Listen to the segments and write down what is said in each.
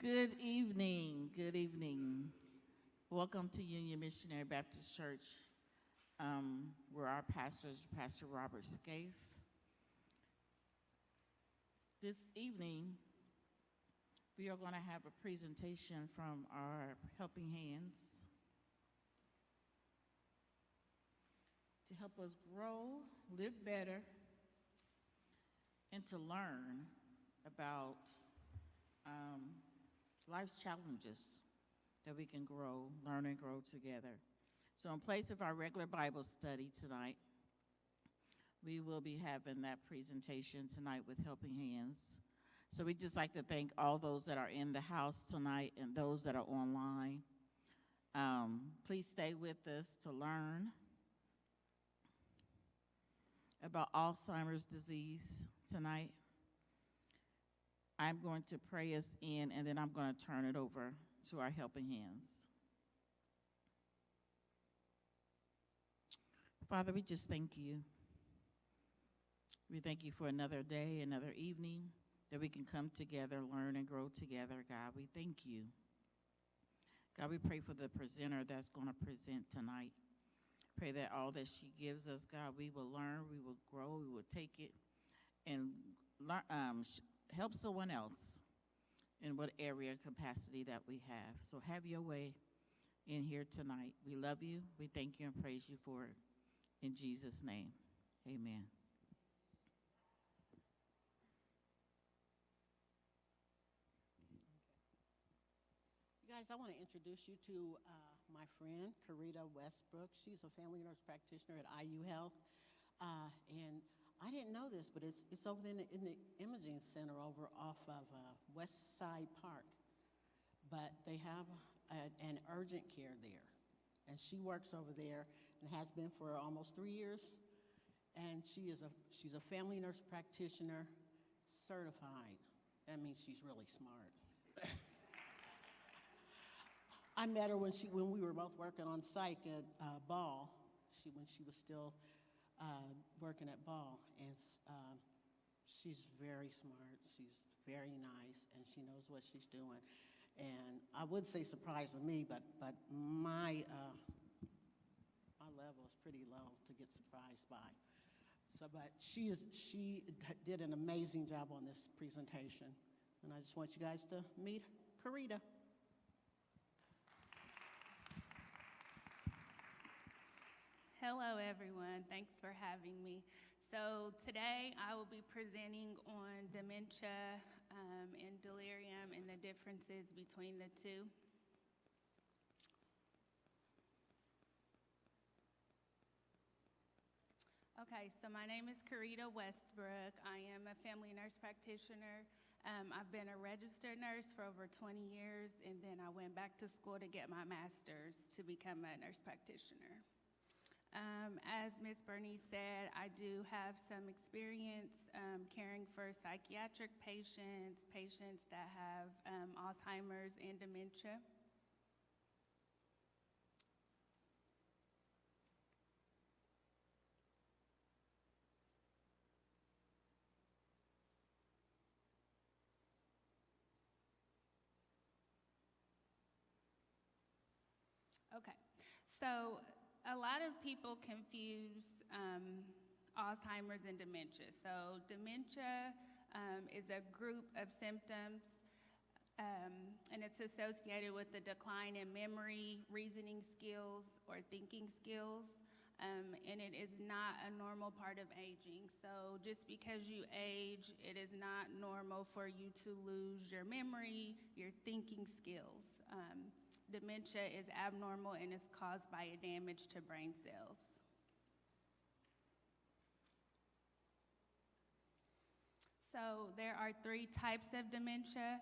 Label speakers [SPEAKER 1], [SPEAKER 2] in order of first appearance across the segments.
[SPEAKER 1] Good evening. Good evening. Welcome to Union Missionary Baptist Church, where our pastor is Pastor Robert Scaife. This evening, we are going to have a presentation from our helping hands to help us grow, live better, and to learn about life's challenges that we can grow, learn, and grow together. So in place of our regular Bible study tonight, we will be having that presentation tonight with Helping Hands. So we'd just like to thank all those that are in the house tonight and those that are online. Please stay with us to learn about Alzheimer's disease tonight. I'm going to pray us in, and then I'm going to turn it over to our helping hands. Father, we just thank you. We thank you for another day, another evening that we can come together, learn, and grow together, God. We thank you. God, we pray for the presenter that's going to present tonight. Pray that all that she gives us, God, we will learn, we will grow, we will take it and learn, help someone else in what area capacity that we have. So have your way in here tonight. We love you. We thank you and praise you for it. In Jesus' name, amen.
[SPEAKER 2] You guys, I want to introduce you to my friend, Curita Westbrook. She's a family nurse practitioner at IU Health. And I didn't know this, but it's over in the imaging center over off of West Side Park. But they have an urgent care there. And she works over there and has been for almost 3 years. And she's a family nurse practitioner, certified. That means she's really smart. I met her when we were both working on psych at Ball. When she was still working at Ball, and she's very smart. She's very nice, and she knows what she's doing. And I would say surprising me, but my level is pretty low to get surprised by. So, but she did an amazing job on this presentation, and I just want you guys to meet Curita.
[SPEAKER 3] Hello, everyone. Thanks for having me. So today I will be presenting on dementia and delirium and the differences between the two. Okay, so my name is Curita Westbrook. I am a family nurse practitioner. I've been a registered nurse for over 20 years, and then I went back to school to get my master's to become a nurse practitioner. As Ms. Bernice said, I do have some experience caring for psychiatric patients that have Alzheimer's and dementia. Okay, so a lot of people confuse Alzheimer's and dementia. So dementia is a group of symptoms, and it's associated with the decline in memory, reasoning skills, or thinking skills, and it is not a normal part of aging. So just because you age, it is not normal for you to lose your memory, your thinking skills. Dementia is abnormal and is caused by a damage to brain cells. So there are 3 types of dementia.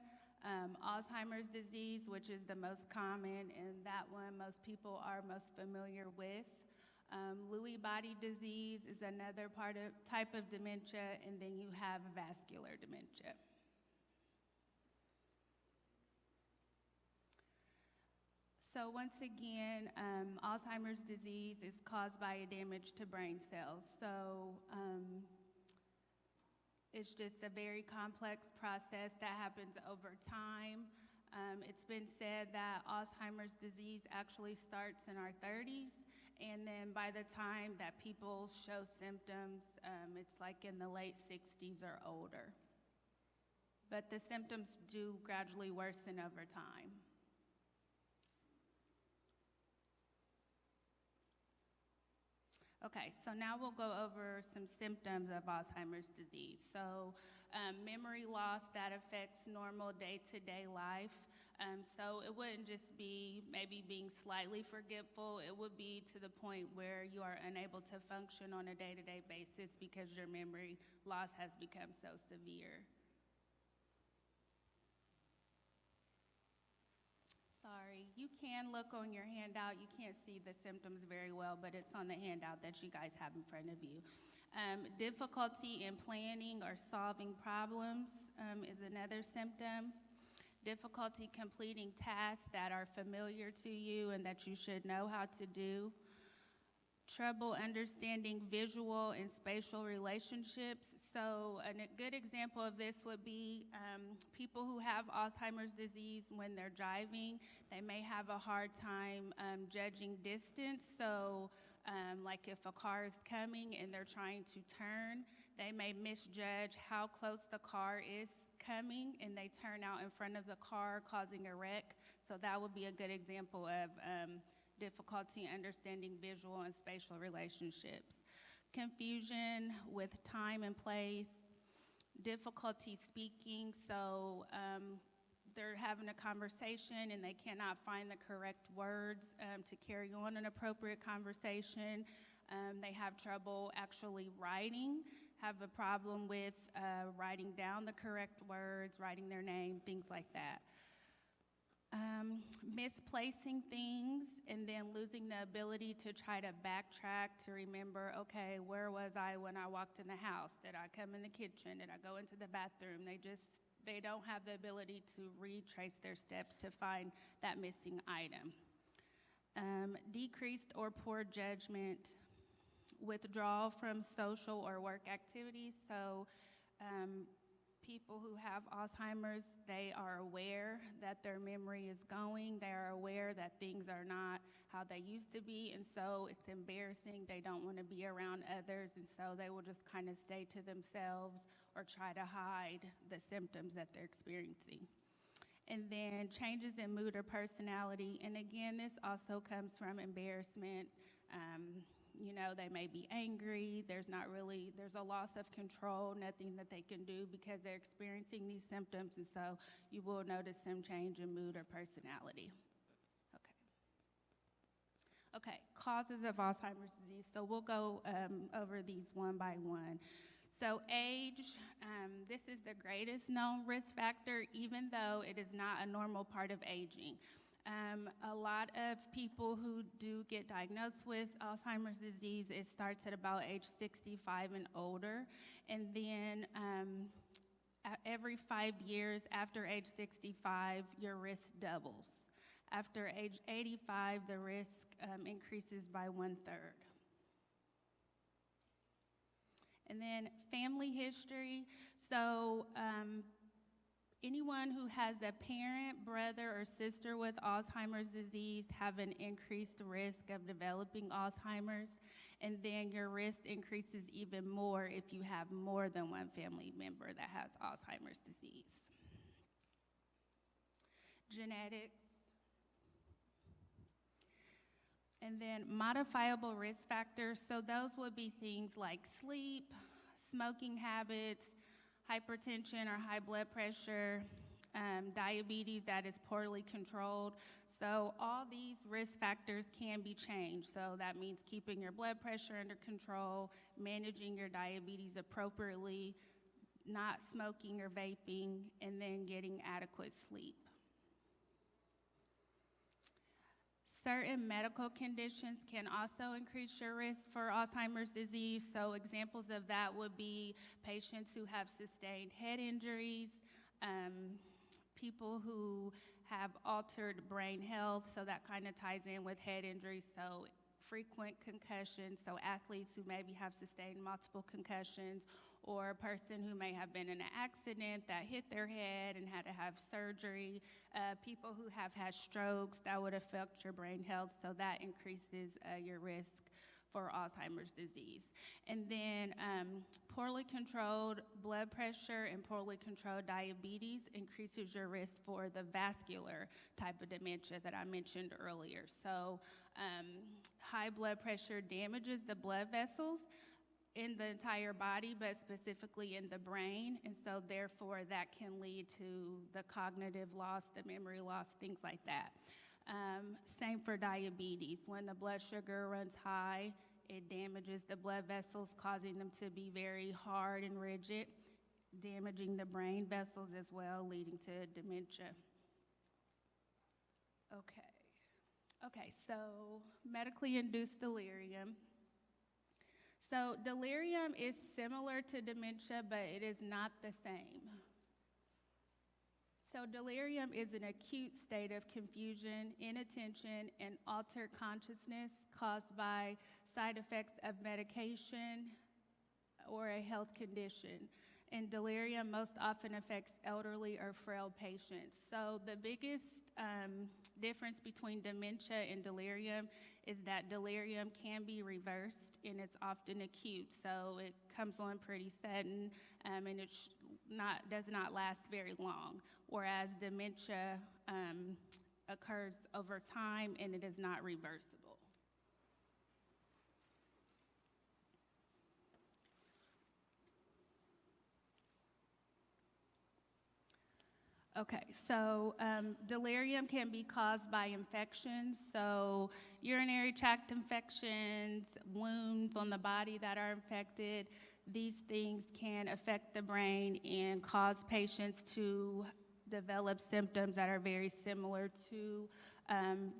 [SPEAKER 3] Alzheimer's disease, which is the most common, and that one most people are most familiar with. Lewy body disease is another type of dementia, and then you have vascular dementia. So once again, Alzheimer's disease is caused by a damage to brain cells. So it's just a very complex process that happens over time. It's been said that Alzheimer's disease actually starts in our 30s, and then by the time that people show symptoms, it's like in the late 60s or older. But the symptoms do gradually worsen over time. Okay, so now we'll go over some symptoms of Alzheimer's disease. So memory loss that affects normal day-to-day life. So it wouldn't just be maybe being slightly forgetful, it would be to the point where you are unable to function on a day-to-day basis because your memory loss has become so severe. Sorry, you can look on your handout. You can't see the symptoms very well, but it's on the handout that you guys have in front of you. Difficulty in planning or solving problems is another symptom. Difficulty completing tasks that are familiar to you and that you should know how to do. Trouble understanding visual and spatial relationships. So a good example of this would be people who have Alzheimer's disease when they're driving, they may have a hard time judging distance. So like if a car is coming and they're trying to turn, they may misjudge how close the car is coming and they turn out in front of the car, causing a wreck. So that would be a good example of difficulty understanding visual and spatial relationships. Confusion with time and place, difficulty speaking, so they're having a conversation and they cannot find the correct words to carry on an appropriate conversation. They have trouble actually writing, have a problem with writing down the correct words, writing their name, things like that. Misplacing things and then losing the ability to try to backtrack to remember, okay, where was I when I walked in the house? Did I come in the kitchen? Did I go into the bathroom? They don't have the ability to retrace their steps to find that missing item. Decreased or poor judgment, withdrawal from social or work activities. So people who have Alzheimer's, they are aware that their memory is going. They are aware that things are not how they used to be, and so it's embarrassing. They don't want to be around others, and so they will just kind of stay to themselves or try to hide the symptoms that they're experiencing. And then changes in mood or personality, and again, this also comes from embarrassment. They may be angry, there's a loss of control, nothing that they can do because they're experiencing these symptoms, and so you will notice some change in mood or personality. Okay, causes of Alzheimer's disease. So we'll go over these one by one. So age, this is the greatest known risk factor, even though it is not a normal part of aging. A lot of people who do get diagnosed with Alzheimer's disease, it starts at about age 65 and older. And then every 5 years after age 65, your risk doubles. After age 85, the risk increases by 1/3. And then family history. So anyone who has a parent, brother, or sister with Alzheimer's disease have an increased risk of developing Alzheimer's, and then your risk increases even more if you have more than one family member that has Alzheimer's disease. Genetics. And then modifiable risk factors, so those would be things like sleep, smoking habits, hypertension or high blood pressure, diabetes that is poorly controlled. So all these risk factors can be changed. So that means keeping your blood pressure under control, managing your diabetes appropriately, not smoking or vaping, and then getting adequate sleep. Certain medical conditions can also increase your risk for Alzheimer's disease. So examples of that would be patients who have sustained head injuries, people who have altered brain health, so that kind of ties in with head injuries. So frequent concussions, so athletes who maybe have sustained multiple concussions, or a person who may have been in an accident that hit their head and had to have surgery, people who have had strokes that would affect your brain health, so that increases your risk for Alzheimer's disease. And then poorly controlled blood pressure and poorly controlled diabetes increases your risk for the vascular type of dementia that I mentioned earlier. So high blood pressure damages the blood vessels in the entire body, but specifically in the brain, and so therefore that can lead to the cognitive loss, the memory loss, things like that. Same for diabetes. When the blood sugar runs high, it damages the blood vessels, causing them to be very hard and rigid, damaging the brain vessels as well, leading to dementia. Okay, so medically induced delirium. So delirium is similar to dementia, but it is not the same. So delirium is an acute state of confusion, inattention, and altered consciousness caused by side effects of medication or a health condition. And delirium most often affects elderly or frail patients. So the biggest difference between dementia and delirium is that delirium can be reversed, and it's often acute, so it comes on pretty sudden, and it does not last very long, whereas dementia occurs over time and it is not reversible. Okay, so delirium can be caused by infections, so urinary tract infections, wounds on the body that are infected. These things can affect the brain and cause patients to develop symptoms that are very similar to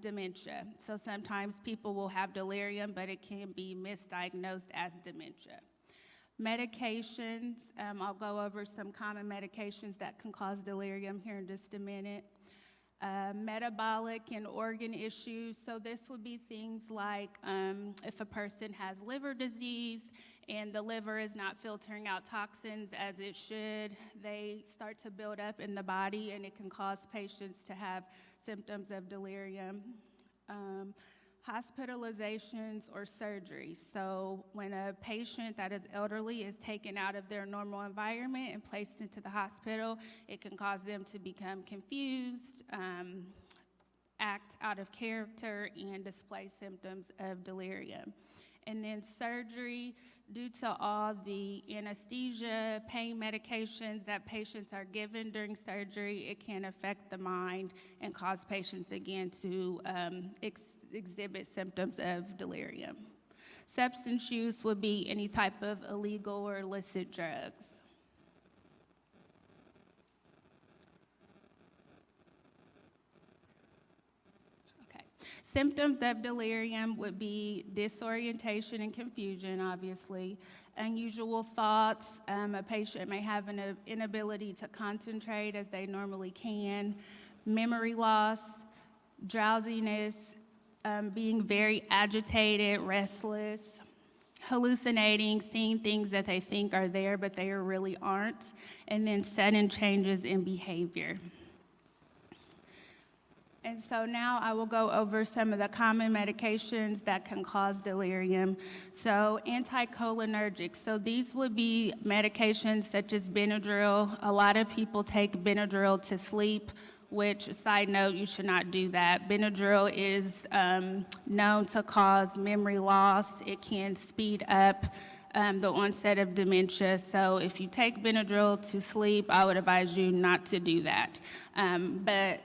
[SPEAKER 3] dementia. So sometimes people will have delirium, but it can be misdiagnosed as dementia. Medications, I'll go over some common medications that can cause delirium here in just a minute. Metabolic and organ issues, so this would be things like if a person has liver disease and the liver is not filtering out toxins as it should, they start to build up in the body and it can cause patients to have symptoms of delirium. Hospitalizations or surgery. So when a patient that is elderly is taken out of their normal environment and placed into the hospital, it can cause them to become confused, act out of character, and display symptoms of delirium. And then surgery, due to all the anesthesia, pain medications that patients are given during surgery, it can affect the mind and cause patients again to exhibit symptoms of delirium. Substance use would be any type of illegal or illicit drugs. Okay. Symptoms of delirium would be disorientation and confusion, obviously. Unusual thoughts. A patient may have an inability to concentrate as they normally can. Memory loss, drowsiness, being very agitated, restless, hallucinating, seeing things that they think are there but they really aren't, and then sudden changes in behavior. And so now I will go over some of the common medications that can cause delirium. So anticholinergics, so these would be medications such as Benadryl. A lot of people take Benadryl to sleep, which, side note, you should not do that. Benadryl is known to cause memory loss. It can speed up the onset of dementia. So if you take Benadryl to sleep, I would advise you not to do that. But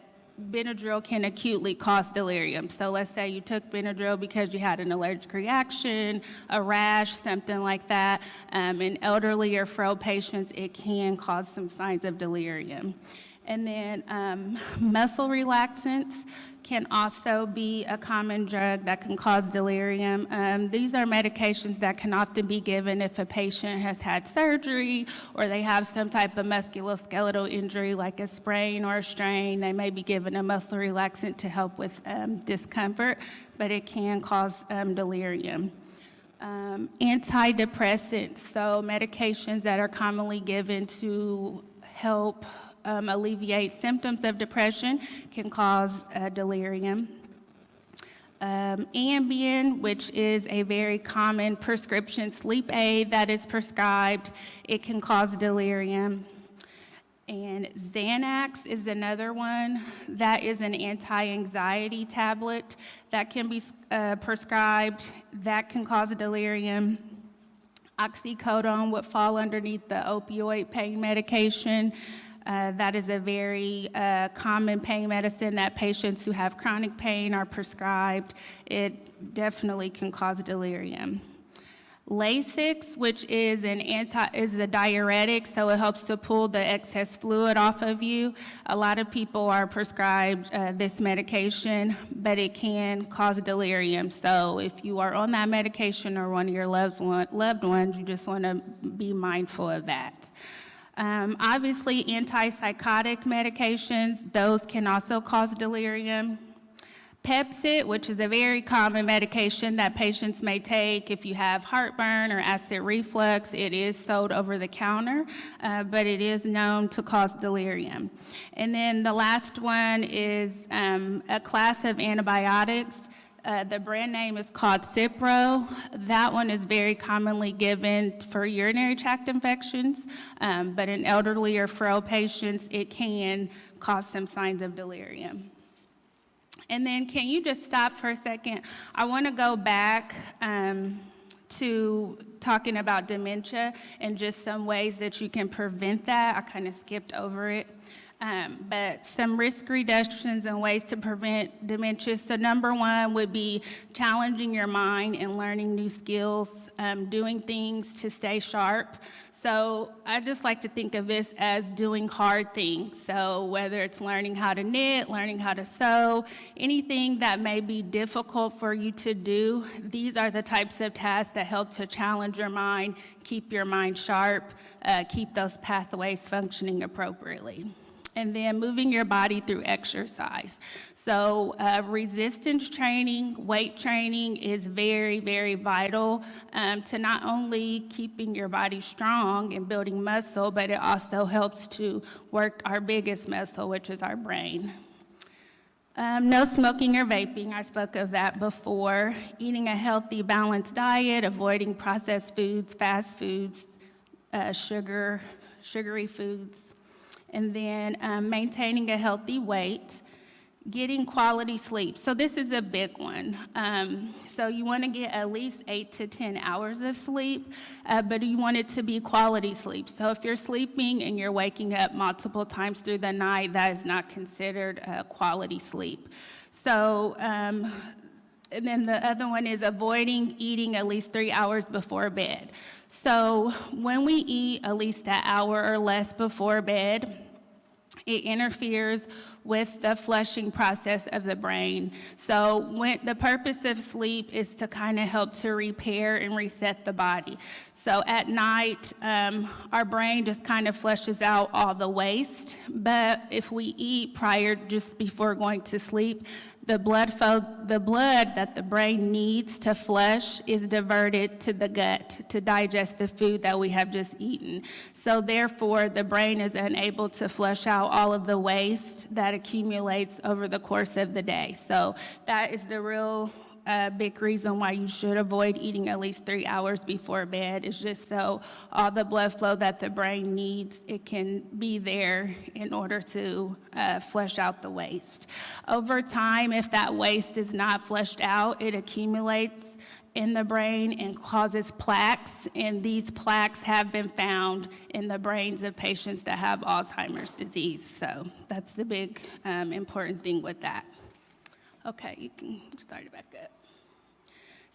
[SPEAKER 3] Benadryl can acutely cause delirium. So let's say you took Benadryl because you had an allergic reaction, a rash, something like that. In elderly or frail patients, it can cause some signs of delirium. And then muscle relaxants can also be a common drug that can cause delirium. These are medications that can often be given if a patient has had surgery or they have some type of musculoskeletal injury like a sprain or a strain. They may be given a muscle relaxant to help with discomfort, but it can cause delirium. Antidepressants, so medications that are commonly given to help alleviate symptoms of depression, can cause delirium. Ambien, which is a very common prescription sleep aid that is prescribed, it can cause delirium. And Xanax is another one. That is an anti-anxiety tablet that can be prescribed. That can cause delirium. Oxycodone would fall underneath the opioid pain medication. That is a very common pain medicine that patients who have chronic pain are prescribed. It definitely can cause delirium. Lasix, which is a diuretic, so it helps to pull the excess fluid off of you. A lot of people are prescribed this medication, but it can cause delirium. So if you are on that medication or one of your loved ones, you just want to be mindful of that. Obviously, antipsychotic medications, those can also cause delirium. Pepsid, which is a very common medication that patients may take if you have heartburn or acid reflux. It is sold over the counter, but it is known to cause delirium. And then the last one is a class of antibiotics. The brand name is called Cipro. That one is very commonly given for urinary tract infections, but in elderly or frail patients, it can cause some signs of delirium. And then can you just stop for a second? I want to go back to talking about dementia and just some ways that you can prevent that. I kind of skipped over it. But some risk reductions and ways to prevent dementia. So number one would be challenging your mind and learning new skills, doing things to stay sharp. So I just like to think of this as doing hard things. So whether it's learning how to knit, learning how to sew, anything that may be difficult for you to do, these are the types of tasks that help to challenge your mind, keep your mind sharp, keep those pathways functioning appropriately. And then moving your body through exercise. So resistance training, weight training is very, very vital to not only keeping your body strong and building muscle, but it also helps to work our biggest muscle, which is our brain. No smoking or vaping, I spoke of that before. Eating a healthy, balanced diet, avoiding processed foods, fast foods, sugary foods. And then maintaining a healthy weight, getting quality sleep. So this is a big one. So you want to get at least 8 to 10 hours of sleep, but you want it to be quality sleep. So if you're sleeping and you're waking up multiple times through the night, that is not considered quality sleep. So, and then the other one is avoiding eating at least 3 hours before bed. So when we eat at least an hour or less before bed, it interferes with the flushing process of the brain. So the purpose of sleep is to kind of help to repair and reset the body. So at night, our brain just kind of flushes out all the waste, but if we eat just before going to sleep, the blood that the brain needs to flush is diverted to the gut to digest the food that we have just eaten. So therefore, the brain is unable to flush out all of the waste that accumulates over the course of the day. So that is the real big reason why you should avoid eating at least 3 hours before bed, is just so all the blood flow that the brain needs, it can be there in order to flush out the waste. Over time, if that waste is not flushed out, it accumulates in the brain and causes plaques, and these plaques have been found in the brains of patients that have Alzheimer's disease. So that's the big important thing with that. Okay, you can start it back up.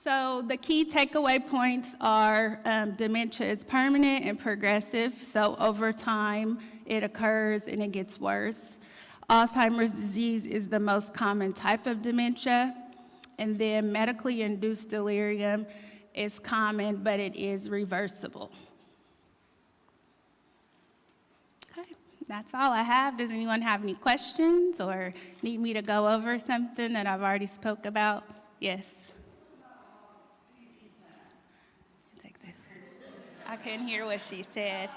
[SPEAKER 3] So the key takeaway points are dementia is permanent and progressive, so over time it occurs and it gets worse. Alzheimer's disease is the most common type of dementia, and then medically induced delirium is common, but it is reversible. Okay, that's all I have. Does anyone have any questions or need me to go over something that I've already spoke about? Yes. Take this. I couldn't hear what she said.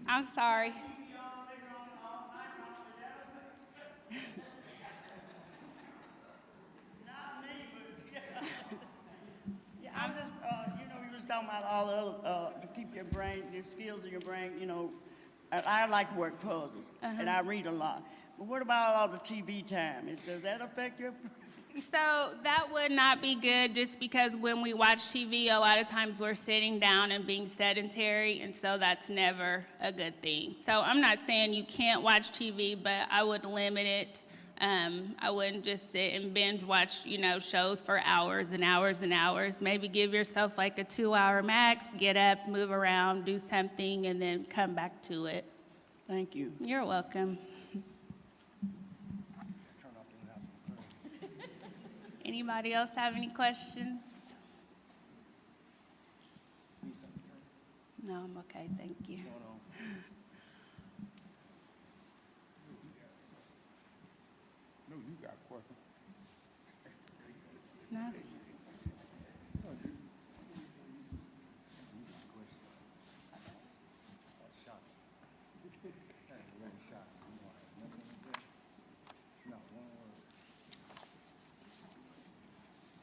[SPEAKER 3] I'm sorry.
[SPEAKER 4] Yeah, I'm just, you was talking about all the other, to keep your brain, your skills in your brain, and I like to work puzzles, and I read a lot. But what about all the TV time? Does that affect your?
[SPEAKER 3] So that would not be good, just because when we watch TV, a lot of times we're sitting down and being sedentary, and so that's never a good thing. So I'm not saying you can't watch TV, but I would limit it. I wouldn't just sit and binge watch, shows for hours and hours and hours. Maybe give yourself like a 2-hour max, get up, move around, do something, and then come back to it.
[SPEAKER 4] Thank you.
[SPEAKER 3] You're welcome. Anybody else have any questions? No, I'm okay, thank you.
[SPEAKER 5] No, you got a question.
[SPEAKER 3] No?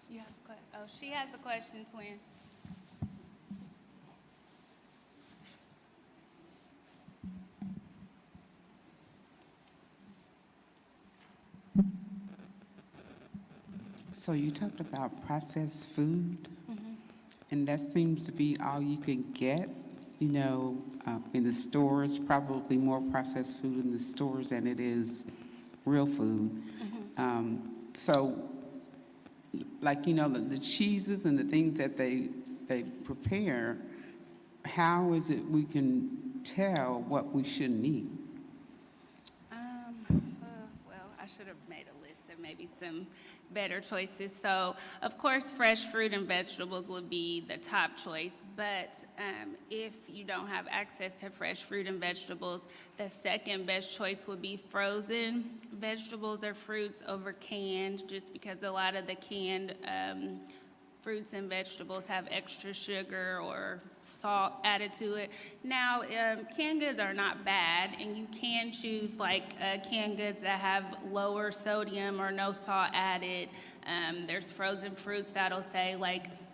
[SPEAKER 3] You have a question? Oh, she has a question, Twin.
[SPEAKER 6] So you talked about processed food, and that seems to be all you can get, in the stores, probably more processed food in the stores than it is real food. So, like, the cheeses and the things that they prepare, how is it we can tell what we shouldn't eat?
[SPEAKER 3] Well, I should have made a list of maybe some better choices. So, of course, fresh fruit and vegetables would be the top choice, but if you don't have access to fresh fruit and vegetables, the second best choice would be frozen vegetables or fruits over canned, just because a lot of the canned fruits and vegetables have extra sugar or salt added to it. Now, canned goods are not bad, and you can choose canned goods that have lower sodium or no salt added. There's frozen fruits that'll say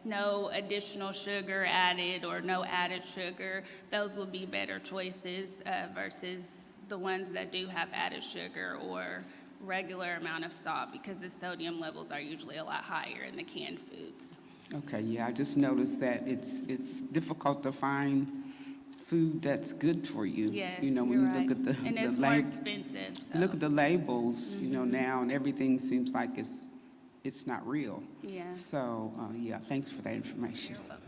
[SPEAKER 3] no additional sugar added or no added sugar. Those would be better choices versus the ones that do have added sugar or regular amount of salt, because the sodium levels are usually a lot higher in the canned foods.
[SPEAKER 6] Okay, yeah, I just noticed that it's difficult to find food that's good for you.
[SPEAKER 3] Yes,
[SPEAKER 6] when
[SPEAKER 3] you're
[SPEAKER 6] you
[SPEAKER 3] right.
[SPEAKER 6] look at the
[SPEAKER 3] And it's more expensive. So.
[SPEAKER 6] look at the labels, now, and everything seems like it's not real.
[SPEAKER 3] Yeah.
[SPEAKER 6] So, yeah, thanks for that information.
[SPEAKER 3] You're welcome.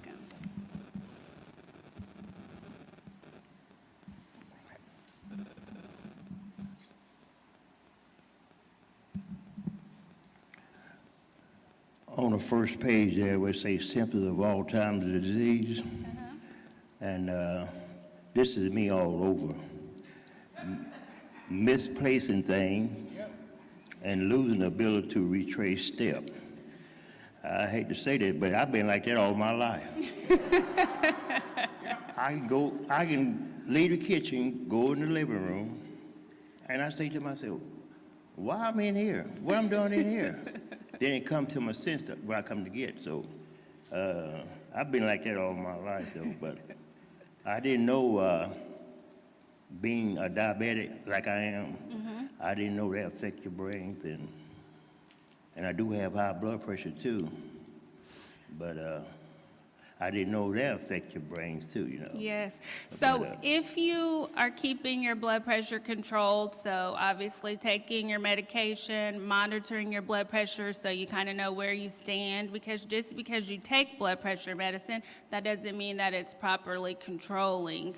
[SPEAKER 7] On the first page there, we say symptoms of Alzheimer's disease. And this is me all over. Misplacing things and losing the ability to retrace step. I hate to say that, but I've been like that all my life. I can leave the kitchen, go in the living room, and I say to myself, why I'm in here? What I'm doing in here? Then it comes to my sense what I come to get. So I've been like that all my life, though. But I didn't know being a diabetic like I am, I didn't know that affects your brain. And I do have high blood pressure, too. But I didn't know that affect your brains too, you know.
[SPEAKER 3] Yes.
[SPEAKER 7] But,
[SPEAKER 3] So if you are keeping your blood pressure controlled, so obviously taking your medication, monitoring your blood pressure so you kind of know where you stand, because just because you take blood pressure medicine, that doesn't mean that it's properly controlling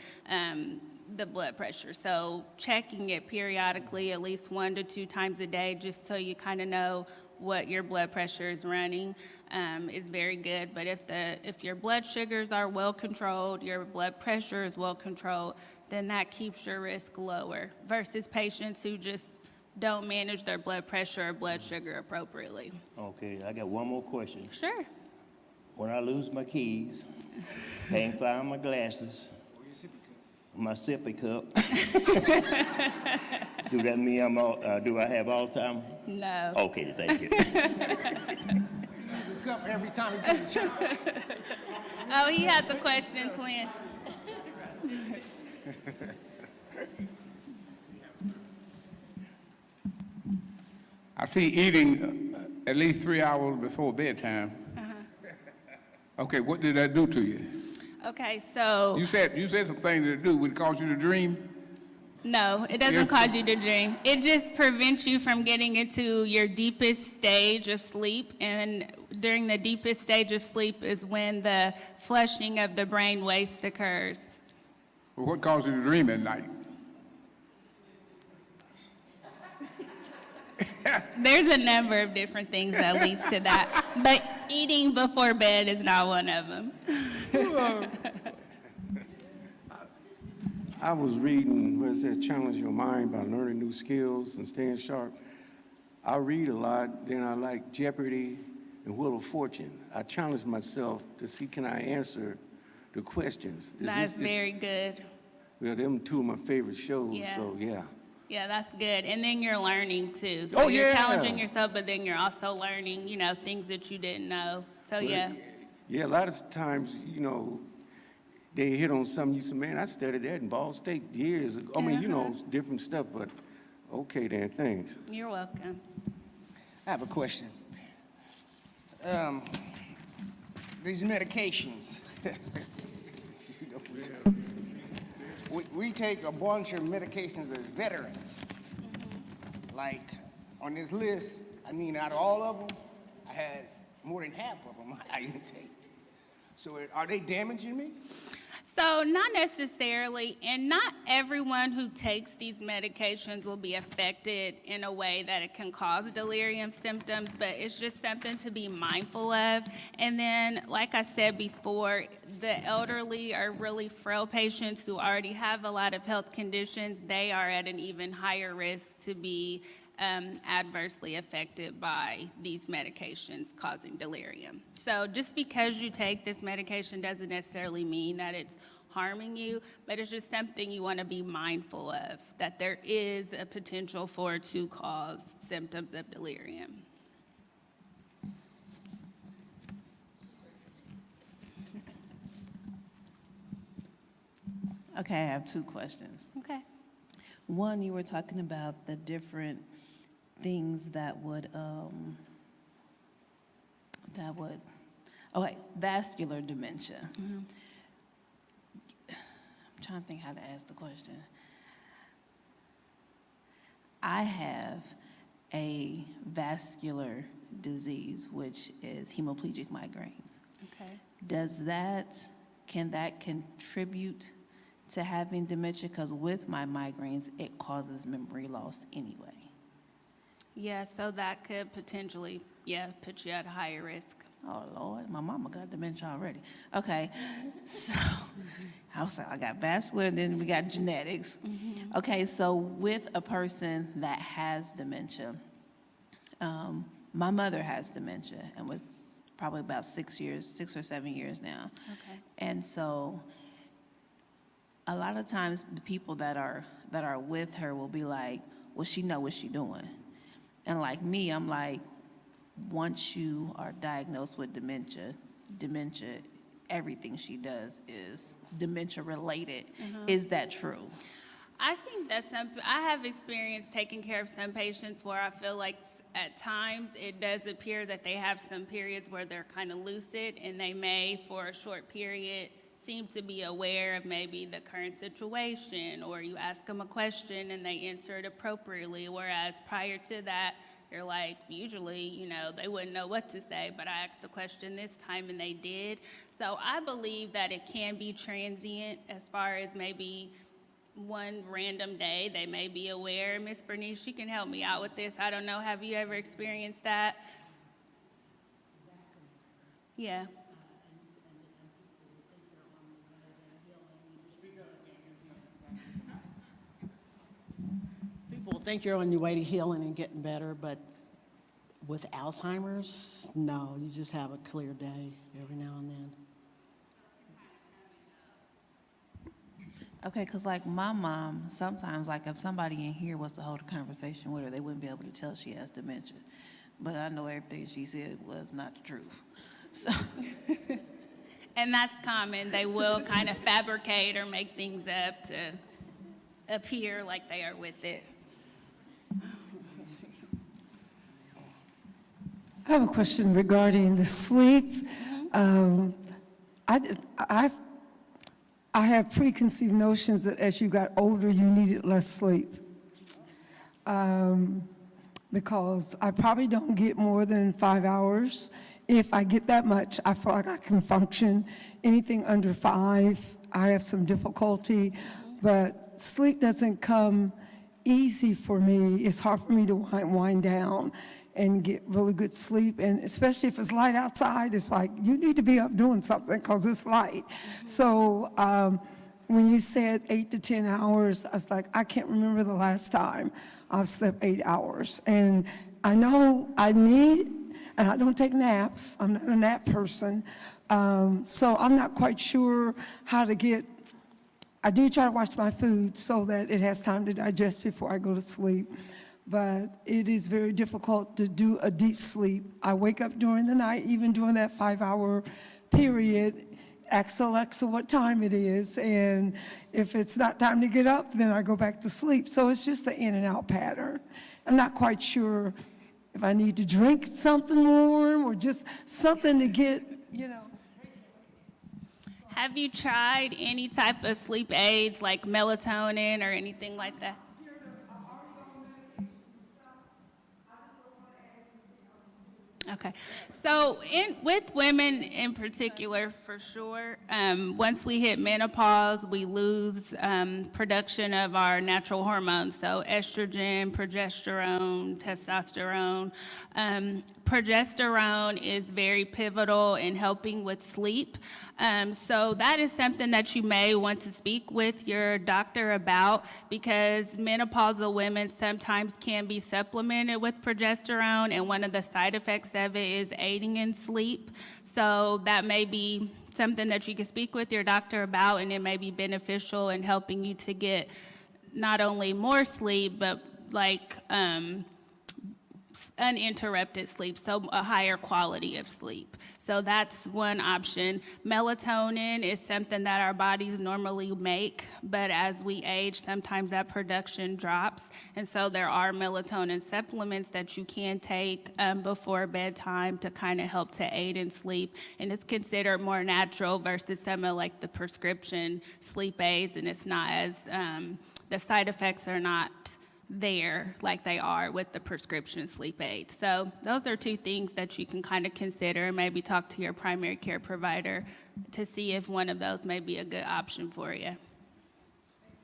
[SPEAKER 3] the blood pressure. So checking it periodically, at least 1 to 2 times a day, just so you kind of know what your blood pressure is running, is very good. But if your blood sugars are well controlled, your blood pressure is well controlled, then that keeps your risk lower versus patients who just don't manage their blood pressure or blood sugar appropriately.
[SPEAKER 7] Okay, I got one more question.
[SPEAKER 3] Sure.
[SPEAKER 7] When I lose my keys, can't find my glasses, my sippy cup, do that mean do I have Alzheimer?
[SPEAKER 3] No.
[SPEAKER 7] Okay, thank you.
[SPEAKER 5] His cup every time he takes a shot.
[SPEAKER 3] Oh, he has a question, twin.
[SPEAKER 5] I see eating at least 3 hours before bedtime. Okay, what did that do to you?
[SPEAKER 3] Okay, so
[SPEAKER 5] You said some things that it do. Would it cause you to dream?
[SPEAKER 3] no, it doesn't cause you to dream. It just prevents you from getting into your deepest stage of sleep. And during the deepest stage of sleep is when the flushing of the brain waste occurs.
[SPEAKER 5] Well, what causes you to dream at night?
[SPEAKER 3] There's a number of different things that leads to that, but eating before bed is not one of them.
[SPEAKER 8] I was reading, what is that, Challenge Your Mind by learning new skills and staying sharp. I read a lot, then I like Jeopardy and Wheel of Fortune. I challenge myself to see, can I answer the questions?
[SPEAKER 3] That's very good.
[SPEAKER 8] Well, them two of my favorite shows,
[SPEAKER 3] Yeah.
[SPEAKER 8] so yeah.
[SPEAKER 3] Yeah, that's good. And then you're learning too. So
[SPEAKER 8] Oh,
[SPEAKER 3] you're
[SPEAKER 8] yeah.
[SPEAKER 3] challenging yourself, but then you're also learning, things that you didn't know. So yeah.
[SPEAKER 8] Yeah, a lot of times, they hit on something, you say, man, I studied that in Ball State years ago. I mean, different stuff, but okay then, thanks.
[SPEAKER 3] You're welcome.
[SPEAKER 9] I have a question. These medications. We take a bunch of medications as veterans. Like, on this list, out of all of them, I had more than half of them I didn't take. So are they damaging me?
[SPEAKER 3] So not necessarily, and not everyone who takes these medications will be affected in a way that it can cause delirium symptoms, but it's just something to be mindful of. And then, like I said before, the elderly are really frail patients who already have a lot of health conditions. They are at an even higher risk to be adversely affected by these medications causing delirium. So just because you take this medication doesn't necessarily mean that it's harming you, but it's just something you want to be mindful of, that there is a potential for it to cause symptoms of delirium.
[SPEAKER 10] Okay, I have 2 questions.
[SPEAKER 3] Okay.
[SPEAKER 10] One, you were talking about the different things that would, vascular dementia.
[SPEAKER 3] Mm-hmm.
[SPEAKER 10] I'm trying to think how to ask the question. I have a vascular disease, which is hemiplegic migraines.
[SPEAKER 3] Okay.
[SPEAKER 10] Can that contribute to having dementia? Because with my migraines, it causes memory loss anyway.
[SPEAKER 3] Yeah, so that could potentially, put you at a higher risk.
[SPEAKER 10] Oh, Lord, my mama got dementia already. Okay, so I got vascular, and then we got genetics.
[SPEAKER 3] Mm-hmm.
[SPEAKER 10] Okay, so with a person that has dementia, my mother has dementia and was probably about 6 or 7 years now.
[SPEAKER 3] Okay.
[SPEAKER 10] And so a lot of times the people that are with her will be like, well, she know what she doing. And like me, I'm like, once you are diagnosed with dementia, everything she does is dementia related. Is that true?
[SPEAKER 3] I think that's something, I have experience taking care of some patients where I feel like at times it does appear that they have some periods where they're kind of lucid, and they may, for a short period, seem to be aware of maybe the current situation, or you ask them a question and they answer it appropriately, whereas prior to that, you're like, usually, you know, they wouldn't know what to say, but I asked the question this time and they did. So I believe that it can be transient as far as maybe one random day they may be aware. Miss Bernice, she can help me out with this. I don't know, have you ever experienced that? Yeah.
[SPEAKER 2] People think you're on your way to healing and getting better, but with Alzheimer's, no, you just have a clear day every now and then.
[SPEAKER 10] Okay, because like my mom, sometimes like if somebody in here was to hold a conversation with her, they wouldn't be able to tell she has dementia. But I know everything she said was not the truth. So,
[SPEAKER 3] And that's common. They will kind of fabricate or make things up to appear like they are with it.
[SPEAKER 11] I have a question regarding the sleep. I have preconceived notions that as you got older, you needed less sleep. Because I probably don't get more than 5 hours. If I get that much, I feel like I can function. Anything under 5, I have some difficulty. But sleep doesn't come easy for me. It's hard for me to wind down and get really good sleep. And especially if it's light outside, it's like, you need to be up doing something because it's light. So when you said 8 to 10 hours, I was like, I can't remember the last time I've slept 8 hours. And I know I need, and I don't take naps. I'm not a nap person. So I'm not quite sure how to get, I do try to watch my food so that it has time to digest before I go to sleep. But it is very difficult to do a deep sleep. I wake up during the night, even during that 5-hour period, ask Alexa what time it is, and if it's not time to get up, then I go back to sleep. So it's just an in and out pattern. I'm not quite sure if I need to drink something warm or just something to get, you know.
[SPEAKER 3] Have you tried any type of sleep aids like melatonin or anything like that? Okay, so with women in particular, for sure, once we hit menopause, we lose production of our natural hormones, so estrogen, progesterone, testosterone. Progesterone is very pivotal in helping with sleep. So that is something that you may want to speak with your doctor about, because menopausal women sometimes can be supplemented with progesterone, and one of the side effects of it is aiding in sleep. So that may be something that you can speak with your doctor about, and it may be beneficial in helping you to get not only more sleep, but like uninterrupted sleep, so a higher quality of sleep. So that's one option. Melatonin is something that our bodies normally make, but as we age, sometimes that production drops. And so there are melatonin supplements that you can take before bedtime to kind of help to aid in sleep. And it's considered more natural versus some of like the prescription sleep aids, and it's not as, the side effects are not there like they are with the prescription sleep aid. So those are two things that you can kind of consider, and maybe talk to your primary care provider to see if one of those may be a good option for you.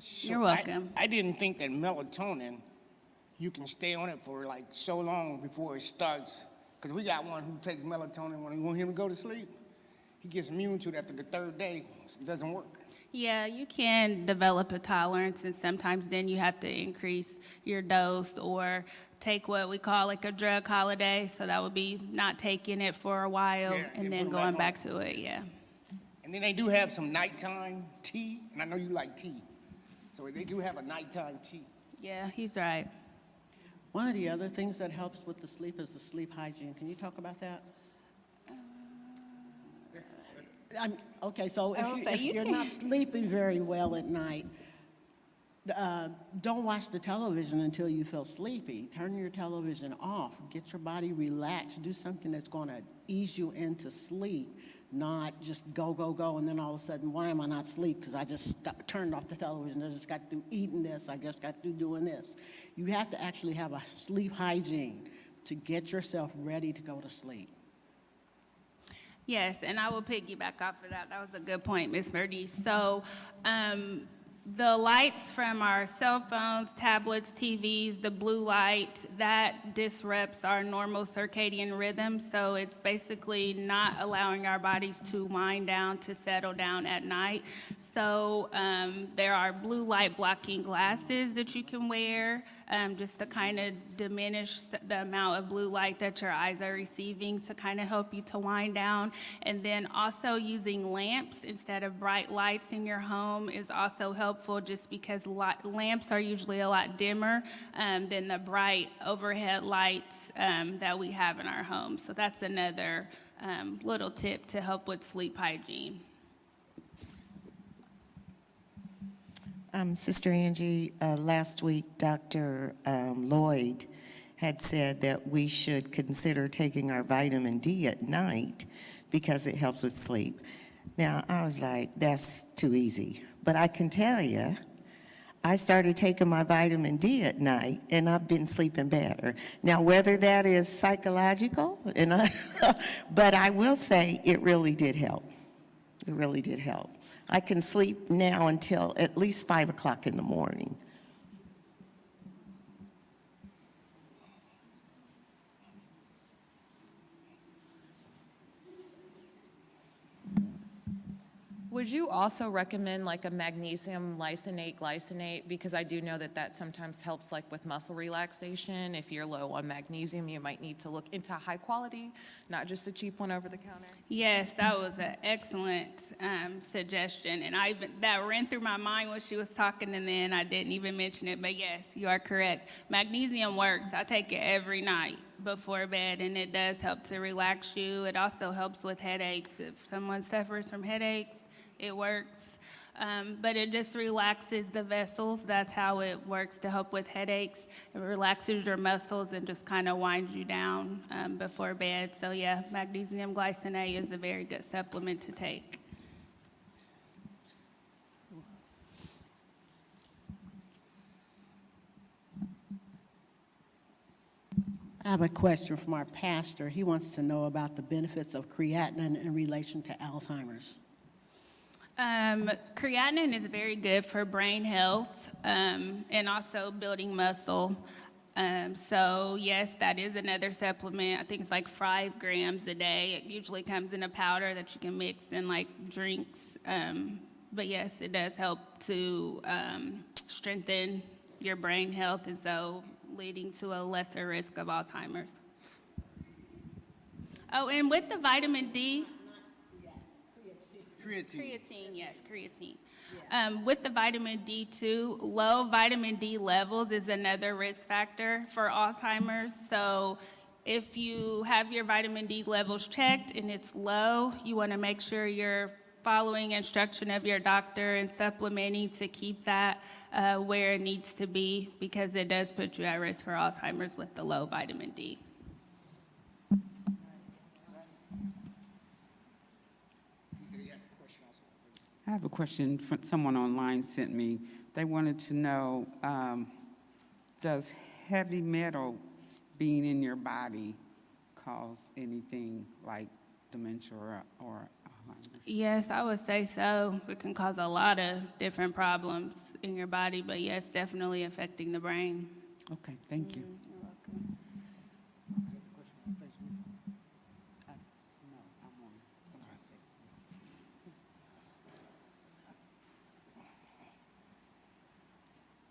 [SPEAKER 9] So
[SPEAKER 3] You're welcome.
[SPEAKER 9] I didn't think that melatonin, you can stay on it for like so long before it starts. Because we got one who takes melatonin when we want him to go to sleep. He gets immune to it after the 3rd day. It doesn't work.
[SPEAKER 3] Yeah, you can develop a tolerance, and sometimes then you have to increase your dose or take what we call like a drug holiday. So that would be not taking it for a while
[SPEAKER 9] Yeah,
[SPEAKER 3] and
[SPEAKER 9] and
[SPEAKER 3] then
[SPEAKER 9] put 'em
[SPEAKER 3] going
[SPEAKER 9] back
[SPEAKER 3] back to it, yeah.
[SPEAKER 9] And then they do have some nighttime tea, and I know you like tea. So they do have a nighttime tea.
[SPEAKER 3] Yeah, he's right.
[SPEAKER 2] One of the other things that helps with the sleep is the sleep hygiene. Can you talk about that? Okay, so if you're not sleeping very well at night, Don't watch the television until you feel sleepy. Turn your television off. Get your body relaxed. Do something that's going to ease you into sleep, not just go, go, go, and then all of a sudden, why am I not asleep? Because I just turned off the television. I just got through eating this. I just got through doing this. You have to actually have a sleep hygiene to get yourself ready to go to sleep.
[SPEAKER 3] Yes, and I will piggyback off of that. That was a good point, Ms. Murdy. So the lights from our cell phones, tablets, TVs, the blue light, that disrupts our normal circadian rhythm. So it's basically not allowing our bodies to wind down, to settle down at night. So there are blue light blocking glasses that you can wear just to kind of diminish the amount of blue light that your eyes are receiving to kind of help you to wind down. And then also using lamps instead of bright lights in your home is also helpful, just because lamps are usually a lot dimmer than the bright overhead lights that we have in our homes. So that's another little tip to help with sleep hygiene.
[SPEAKER 12] Sister Angie, last week, Dr. Lloyd had said that we should consider taking our vitamin D at night because it helps with sleep. Now, I was like, that's too easy. But I can tell you, I started taking my vitamin D at night, and I've been sleeping better. Now, whether that is psychological, but I will say it really did help. It really did help. I can sleep now until at least 5 o'clock in the morning.
[SPEAKER 13] Would you also recommend like a magnesium lysate glycinate? Because I do know that that sometimes helps like with muscle relaxation. If you're low on magnesium, you might need to look into high quality, not just a cheap one over the counter.
[SPEAKER 3] Yes, that was an excellent suggestion. And that ran through my mind when she was talking, and then I didn't even mention it. But yes, you are correct. Magnesium works. I take it every night before bed, and it does help to relax you. It also helps with headaches. If someone suffers from headaches, it works. But it just relaxes the vessels. That's how it works to help with headaches. It relaxes your muscles and just kind of winds you down before bed. So yeah, magnesium glycinate is a very good supplement to take.
[SPEAKER 2] I have a question from our pastor. He wants to know about the benefits of creatinine in relation to Alzheimer's.
[SPEAKER 3] Creatinine is very good for brain health and also building muscle. So yes, that is another supplement. I think it's like 5 grams a day. It usually comes in a powder that you can mix in like drinks. But yes, it does help to strengthen your brain health, and so leading to a lesser risk of Alzheimer's. Oh, and with the vitamin D, creatine, yes, creatine. With the vitamin D too, low vitamin D levels is another risk factor for Alzheimer's. So if you have your vitamin D levels checked and it's low, you want to make sure you're following instruction of your doctor and supplementing to keep that where it needs to be, because it does put you at risk for Alzheimer's with the low vitamin D.
[SPEAKER 6] I have a question someone online sent me. They wanted to know, does heavy metal being in your body cause anything like dementia or Alzheimer's?
[SPEAKER 3] Yes, I would say so. It can cause a lot of different problems in your body, but yes, definitely affecting the brain.
[SPEAKER 6] Okay, thank you.
[SPEAKER 3] You're welcome.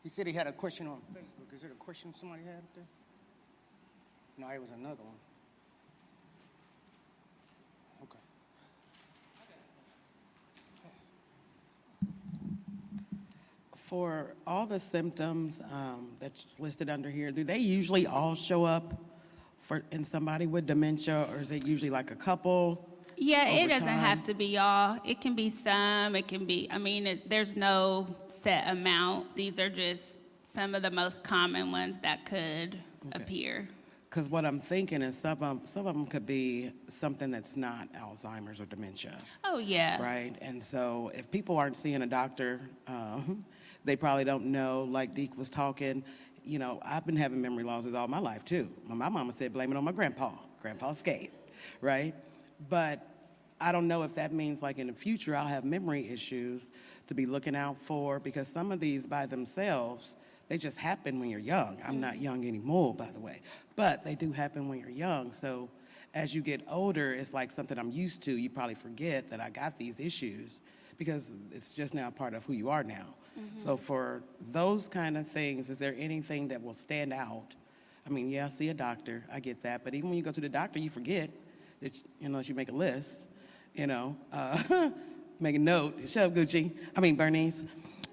[SPEAKER 9] He said he had a question on Facebook. Is it a question somebody had up there? No, it was another one. Okay.
[SPEAKER 14] For all the symptoms that's listed under here, do they usually all show up in somebody with dementia, or is it usually like a couple?
[SPEAKER 3] Yeah, it
[SPEAKER 14] over
[SPEAKER 3] doesn't have
[SPEAKER 14] time?
[SPEAKER 3] to be all. It can be some, it can be, I mean, there's no set amount. These are just some of the most common ones that could appear.
[SPEAKER 14] Because what I'm thinking is some of them could be something that's not Alzheimer's or dementia,
[SPEAKER 3] Oh, yeah.
[SPEAKER 14] right? And so if people aren't seeing a doctor, they probably don't know, like Deke was talking, you know, I've been having memory losses all my life too. My mama said blame it on my grandpa Scaife, right? But I don't know if that means like in the future I'll have memory issues to be looking out for, because some of these by themselves, they just happen when you're young. I'm not young anymore, by the way, but they do happen when you're young. So as you get older, it's like something I'm used to. You probably forget that I got these issues because it's just now part of who you are now. So for those kind of things, is there anything that will stand out? I mean, yeah, see a doctor, I get that, but even when you go to the doctor, you forget that, unless you make a list, you know, make a note, shut up, Bernice.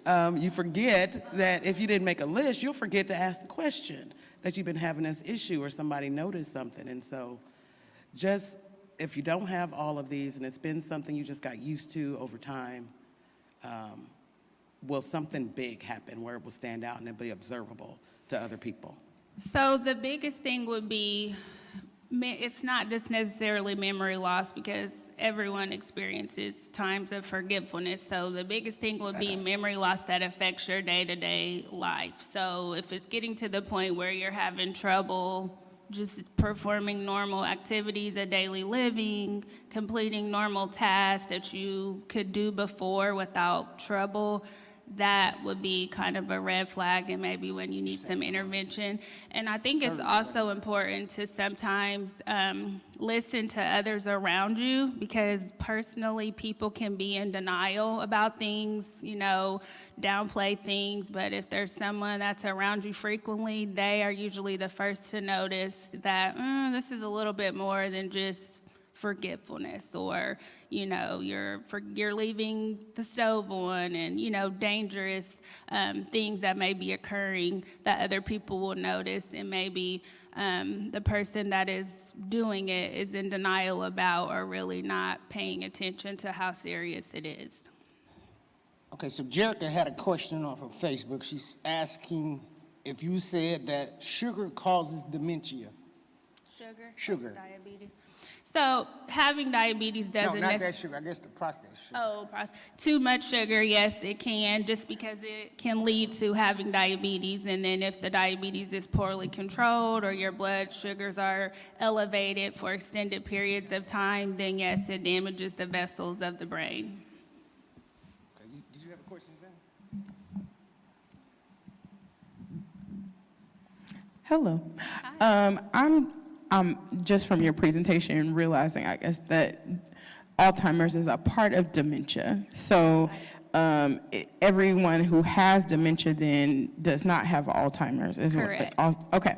[SPEAKER 14] You forget that if you didn't make a list, you'll forget to ask the question that you've been having this issue or somebody noticed something. And so just if you don't have all of these and it's been something you just got used to over time, will something big happen where it will stand out and it'll be observable to other people?
[SPEAKER 3] So the biggest thing would be, it's not just necessarily memory loss, because everyone experiences times of forgetfulness. So the biggest thing would be memory loss that affects your day-to-day life. So if it's getting to the point where you're having trouble just performing normal activities of daily living, completing normal tasks that you could do before without trouble, that would be kind of a red flag, and maybe when you need some intervention. And I think it's also important to sometimes listen to others around you, because personally people can be in denial about things, you know, downplay things, but if there's someone that's around you frequently, they are usually the first to notice that this is a little bit more than just forgetfulness, or, you know, you're leaving the stove on, and, you know, dangerous things that may be occurring that other people will notice, and maybe the person that is doing it is in denial about, or really not paying attention to how serious it is.
[SPEAKER 9] Okay, so Jerica had a question off of Facebook. She's asking if you said that sugar causes dementia. Sugar.
[SPEAKER 3] Diabetes. So having diabetes doesn't
[SPEAKER 9] No, not that sugar. I guess the processed sugar.
[SPEAKER 3] Too much sugar, yes, it can, just because it can lead to having diabetes. And then if the diabetes is poorly controlled, or your blood sugars are elevated for extended periods of time, then yes, it damages the vessels of the brain.
[SPEAKER 9] Okay, did you have a question, Zane?
[SPEAKER 15] Hello. I'm just from your presentation realizing, I guess, that Alzheimer's is a part of dementia. So everyone who has dementia then does not have Alzheimer's.
[SPEAKER 3] Correct.
[SPEAKER 15] Okay.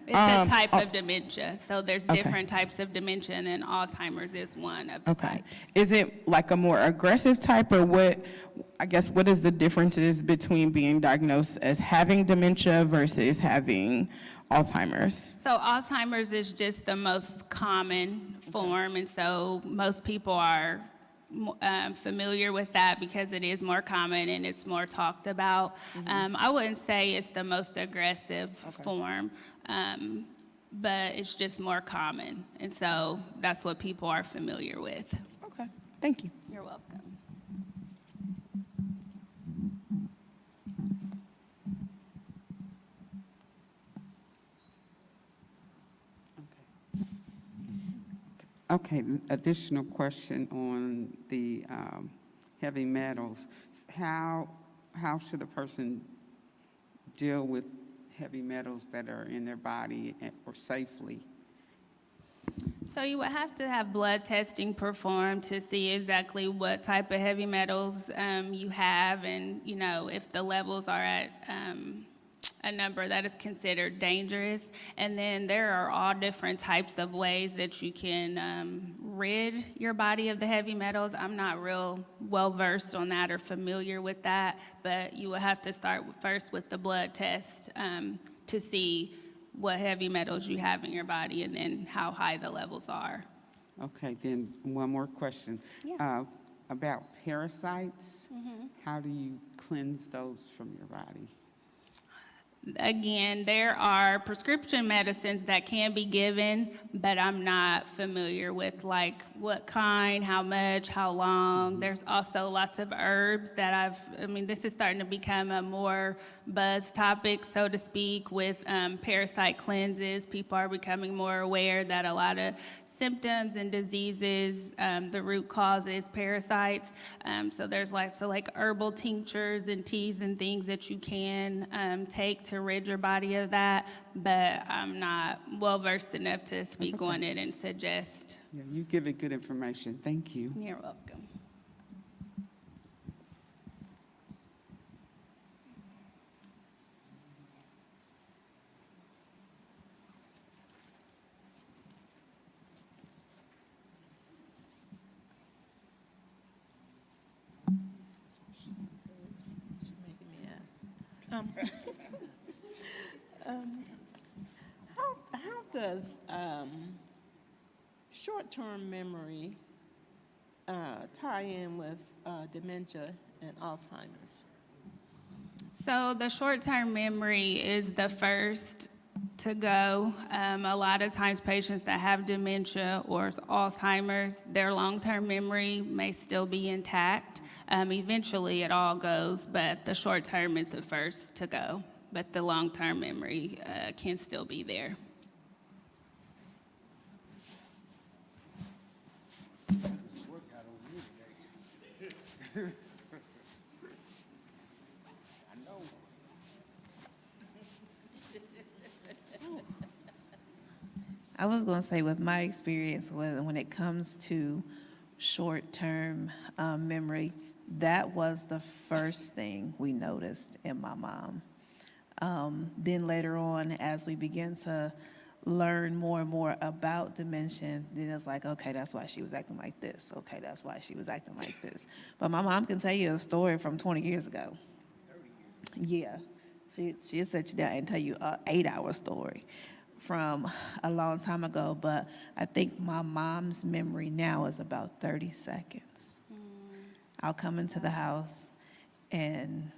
[SPEAKER 3] It's a type of dementia. So there's different types of dementia, and then Alzheimer's is one of the types.
[SPEAKER 15] Is it like a more aggressive type, or what is the differences between being diagnosed as having dementia versus having Alzheimer's?
[SPEAKER 3] So Alzheimer's is just the most common form, and so most people are familiar with that because it is more common and it's more talked about. I wouldn't say it's the most aggressive form, but it's just more common, and so that's what people are familiar with.
[SPEAKER 15] Okay, thank you.
[SPEAKER 3] You're welcome.
[SPEAKER 6] Okay, additional question on the heavy metals. How should a person deal with heavy metals that are in their body or safely?
[SPEAKER 3] So you would have to have blood testing performed to see exactly what type of heavy metals you have, and, you know, if the levels are at a number that is considered dangerous. And then there are all different types of ways that you can rid your body of the heavy metals. I'm not real well versed on that or familiar with that, but you will have to start first with the blood test to see what heavy metals you have in your body and then how high the levels are.
[SPEAKER 6] Okay, then one more question.
[SPEAKER 3] Yeah.
[SPEAKER 6] About parasites, how do you cleanse those from your body?
[SPEAKER 3] Again, there are prescription medicines that can be given, but I'm not familiar with like what kind, how much, how long. There's also lots of herbs that this is starting to become a more buzz topic, so to speak, with parasite cleanses. People are becoming more aware that a lot of symptoms and diseases, the root cause is parasites. So there's lots of like herbal tinctures and teas and things that you can take to rid your body of that, but I'm not well versed enough to speak on it and suggest.
[SPEAKER 6] Yeah, you give it good information. Thank you.
[SPEAKER 3] You're welcome.
[SPEAKER 2] How does short-term memory tie in with dementia and Alzheimer's?
[SPEAKER 3] So the short-term memory is the first to go. A lot of times patients that have dementia or Alzheimer's, their long-term memory may still be intact. Eventually it all goes, but the short-term is the first to go. But the long-term memory can still be there.
[SPEAKER 10] I was going to say, with my experience, when it comes to short-term memory, that was the first thing we noticed in my mom. Then later on, as we began to learn more and more about dementia, then it's like, okay, that's why she was acting like this. Okay, that's why she was acting like this. But my mom can tell you a story from 20 years ago. 30 years. Yeah. She'll sit you down and tell you an 8-hour story from a long time ago, but I think my mom's memory now is about 30 seconds. I'll come into the house and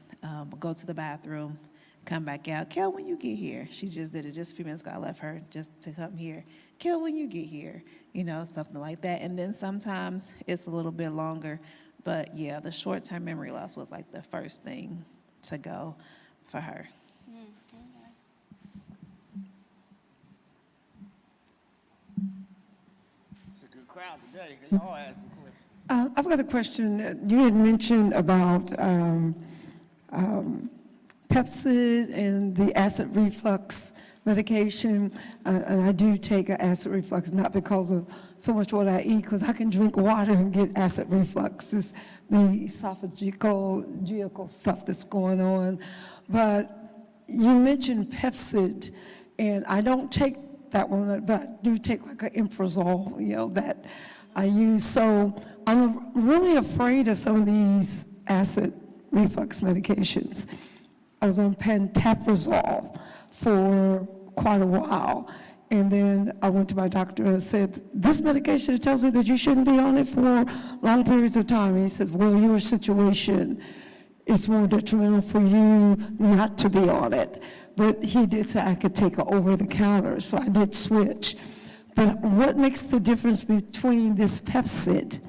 [SPEAKER 10] go to the bathroom, come back out. Kel, when you get here? She just did it just a few minutes ago. I left her just to come here. Kel, when you get here? You know, something like that. And then sometimes it's a little bit longer, but yeah, the short-term memory loss was like the first thing to go for her.
[SPEAKER 9] Crowd today. They all ask some questions.
[SPEAKER 11] I've got a question. You had mentioned about Pepsid and the acid reflux medication, and I do take an acid reflux, not because of so much what I eat, because I can drink water and get acid reflux. It's the esophageal stuff that's going on. But you mentioned Pepsid, and I don't take that one, but I do take like an Imprazole, you know, that I use. So I'm really afraid of some of these acid reflux medications. I was on pantoprazole for quite a while, and then I went to my doctor and said, this medication, it tells me that you shouldn't be on it for long periods of time. And he says, well, your situation is more detrimental for you not to be on it. But he did say I could take it over the counter, so I did switch. But what makes the difference between this Pepsid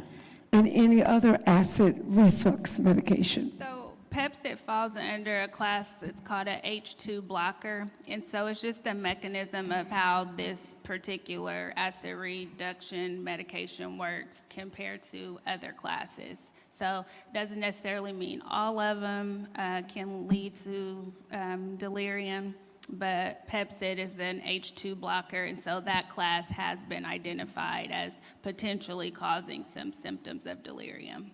[SPEAKER 11] and any other acid reflux medication?
[SPEAKER 3] So Pepsid falls under a class that's called a H2 blocker, and so it's just the mechanism of how this particular acid reduction medication works compared to other classes. So it doesn't necessarily mean all of them can lead to delirium, but Pepsid is an H2 blocker, and so that class has been identified as potentially causing some symptoms of delirium.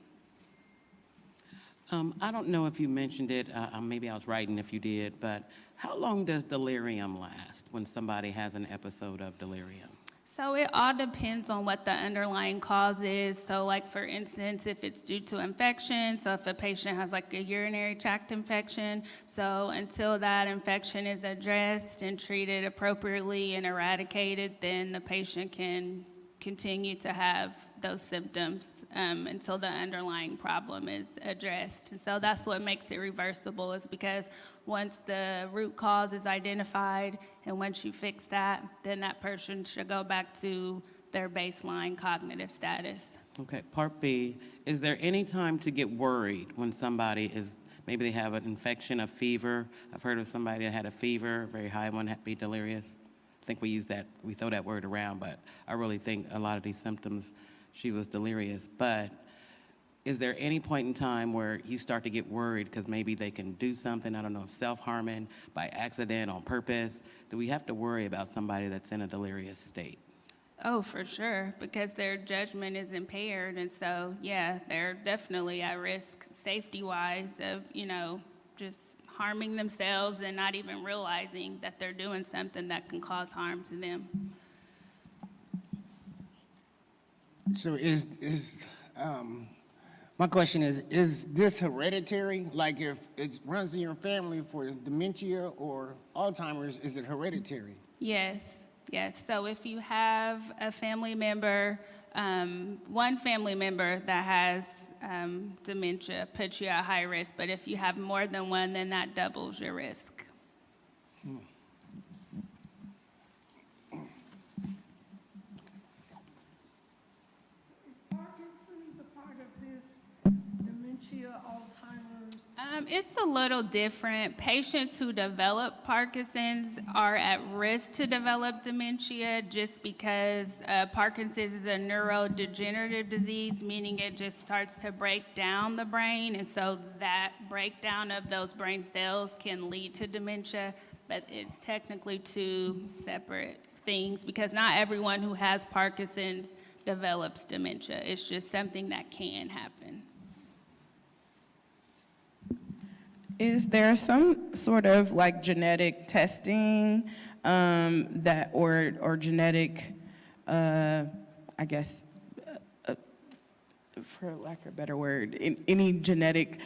[SPEAKER 14] I don't know if you mentioned it, maybe I was writing if you did, but how long does delirium last when somebody has an episode of delirium?
[SPEAKER 3] So it all depends on what the underlying cause is. So like for instance, if it's due to infection, so if a patient has like a urinary tract infection, so until that infection is addressed and treated appropriately and eradicated, then the patient can continue to have those symptoms until the underlying problem is addressed. And so that's what makes it reversible, is because once the root cause is identified and once you fix that, then that person should go back to their baseline cognitive status.
[SPEAKER 14] Okay, part B, is there any time to get worried when somebody is, maybe they have an infection, a fever? I've heard of somebody that had a fever, a very high one, be delirious. I think we throw that word around, but I really think a lot of these symptoms, she was delirious. But is there any point in time where you start to get worried because maybe they can do something, I don't know, if self-harming, by accident, on purpose? Do we have to worry about somebody that's in a delirious state?
[SPEAKER 3] Oh, for sure, because their judgment is impaired, and so, yeah, they're definitely at risk safety-wise of, just harming themselves and not even realizing that they're doing something that can cause harm to them.
[SPEAKER 9] So my question is this hereditary? Like if it runs in your family for dementia or Alzheimer's, is it hereditary?
[SPEAKER 3] Yes. So if you have a family member, one family member that has dementia puts you at high risk, but if you have more than one, then that doubles your risk.
[SPEAKER 11] Is Parkinson's a part of this dementia, Alzheimer's?
[SPEAKER 3] It's a little different. Patients who develop Parkinson's are at risk to develop dementia just because Parkinson's is a neurodegenerative disease, meaning it just starts to break down the brain, and so that breakdown of those brain cells can lead to dementia, but it's technically two separate things because not everyone who has Parkinson's develops dementia. It's just something that can happen.
[SPEAKER 15] Is there some sort of like genetic testing that or genetic, I guess, for lack of a better word, any genetic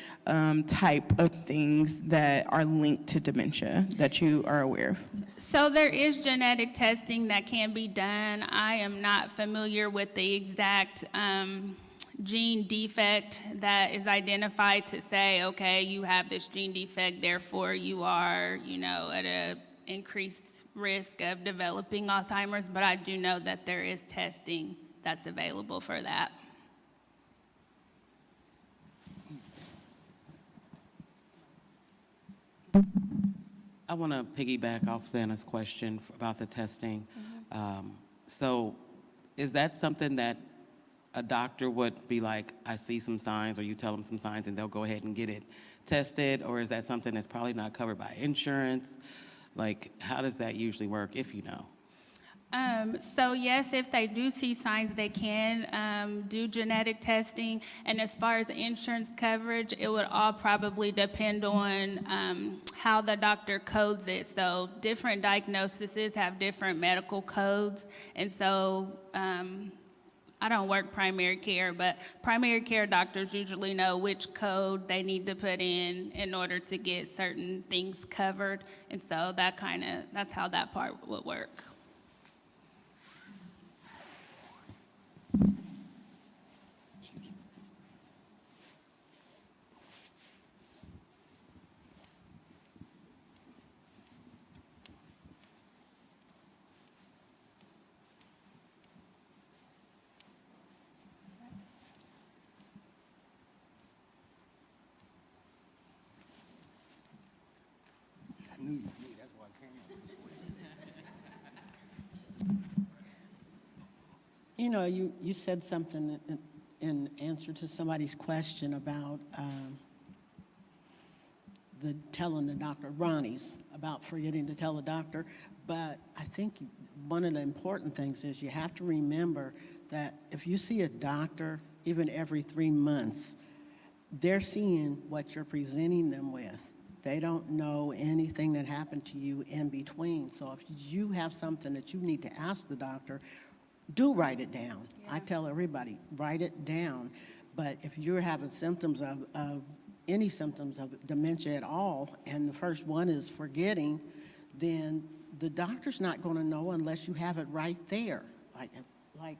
[SPEAKER 15] type of things that are linked to dementia that you are aware of?
[SPEAKER 3] So there is genetic testing that can be done. I am not familiar with the exact gene defect that is identified to say, okay, you have this gene defect, therefore you are, at an increased risk of developing Alzheimer's, but I do know that there is testing that's available for that.
[SPEAKER 14] I want to piggyback off Xana's question about the testing. So is that something that a doctor would be like, I see some signs, or you tell them some signs and they'll go ahead and get it tested? Or is that something that's probably not covered by insurance? Like, how does that usually work, if you know?
[SPEAKER 3] So yes, if they do see signs, they can do genetic testing. And as far as insurance coverage, it would all probably depend on how the doctor codes it. So different diagnoses have different medical codes. And so I don't work primary care, but primary care doctors usually know which code they need to put in order to get certain things covered. And so that's how that part would work.
[SPEAKER 9] I knew you did. That's why I came up this way.
[SPEAKER 2] You said something in answer to somebody's question about telling the doctor, Ronnie's, about forgetting to tell the doctor. But I think one of the important things is you have to remember that if you see a doctor, even every 3 months, they're seeing what you're presenting them with. They don't know anything that happened to you in between. So if you have something that you need to ask the doctor, do write it down. Yeah. I tell everybody, write it down. But if you're having symptoms of any symptoms of dementia at all, and the first one is forgetting, then the doctor's not going to know unless you have it right there. Like, like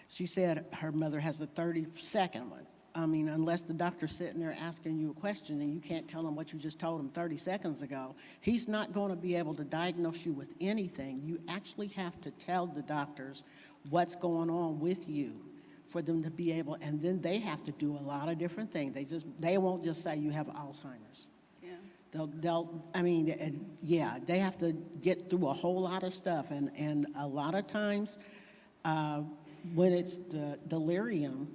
[SPEAKER 2] she said her mother has a 30-second one. I mean, unless the doctor's sitting there asking you a question and you can't tell him what you just told him 30 seconds ago, he's not going to be able to diagnose you with anything. You actually have to tell the doctors what's going on with you for them to be able, and then they have to do a lot of different things. They won't just say you have Alzheimer's. Yeah. They have to get through a whole lot of stuff, and a lot of times when it's the delirium,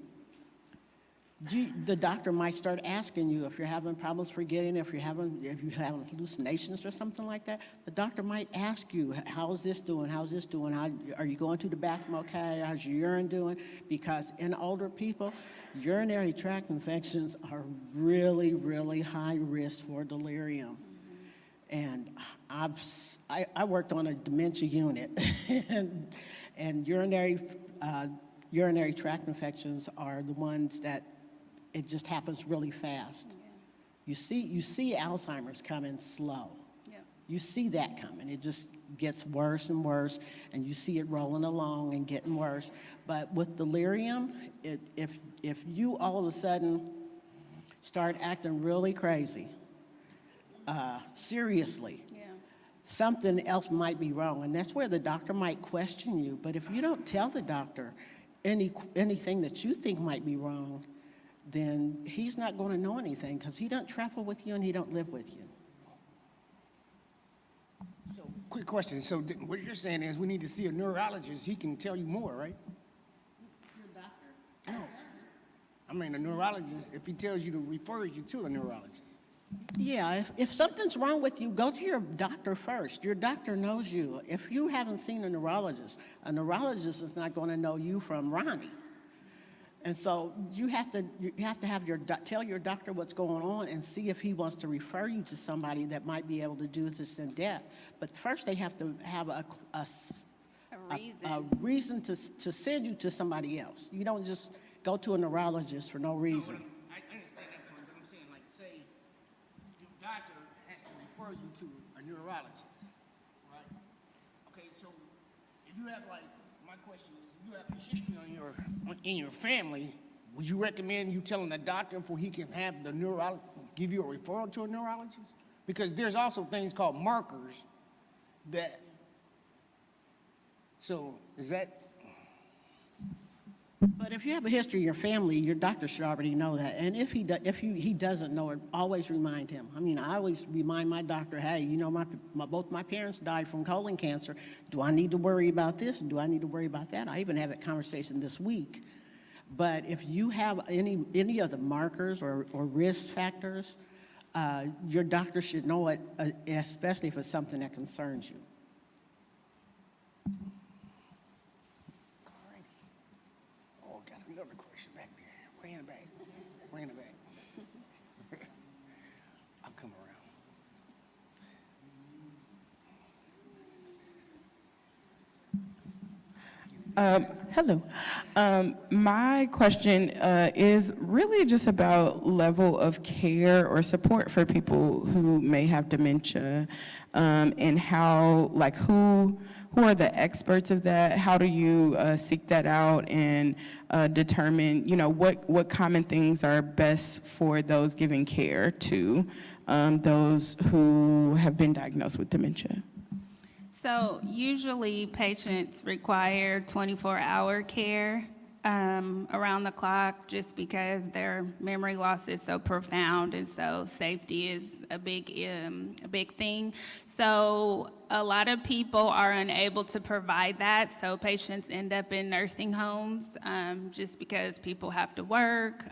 [SPEAKER 2] the doctor might start asking you if you're having problems forgetting, if you're having hallucinations or something like that. The doctor might ask you, how's this doing? How's this doing? Are you going to the bathroom okay? How's your urine doing? Because in older people, urinary tract infections are really, really high risk for delirium. And I worked on a dementia unit, and urinary tract infections are the ones that it just happens really fast. You see Alzheimer's coming slow. You see that coming. It just gets worse and worse, and you see it rolling along and getting worse. But with delirium, if you all of a sudden start acting really crazy, seriously, something else might be wrong, and that's where the doctor might question you. But if you don't tell the doctor anything that you think might be wrong, then he's not going to know anything, because he don't travel with you and he don't live with you.
[SPEAKER 9] So, quick question. So what you're saying is we need to see a neurologist. He can tell you more, right?
[SPEAKER 2] Your doctor?
[SPEAKER 9] No. I mean, a neurologist, if he tells you to refer you to a neurologist.
[SPEAKER 2] Yeah, if something's wrong with you, go to your doctor first. Your doctor knows you. If you haven't seen a neurologist is not going to know you from Ronnie. And so you have to tell your doctor what's going on and see if he wants to refer you to somebody that might be able to do this in depth. But first they have to have a reason to send you to somebody else. You don't just go to a neurologist for no reason.
[SPEAKER 9] No, I understand that point, but I'm saying, like, say your doctor has to refer you to a neurologist, right? Okay, so if you have, like, my question is, if you have a history in your family, would you recommend you telling the doctor before he can have the neurologist give you a referral to a neurologist? Because there's also things called markers that, so is that?
[SPEAKER 2] But if you have a history in your family, your doctor should already know that. And if he doesn't know it, always remind him. I mean, I always remind my doctor, hey, you know, both my parents died from colon cancer. Do I need to worry about this? Do I need to worry about that? I even had that conversation this week. But if you have any of the markers or risk factors, your doctor should know it, especially if it's something that concerns you.
[SPEAKER 9] Another question back there. Way in the back. Way in the back. I'll come
[SPEAKER 15] around. Hello. My question is really just about level of care or support for people who may have dementia, and how, like, who are the experts of that? How do you seek that out and determine, you know, what common things are best for those giving care to those who have been diagnosed with dementia?
[SPEAKER 3] So usually patients require 24-hour care around the clock, just because their memory loss is so profound, and so safety is a big thing. So a lot of people are unable to provide that, so patients end up in nursing homes just because people have to work.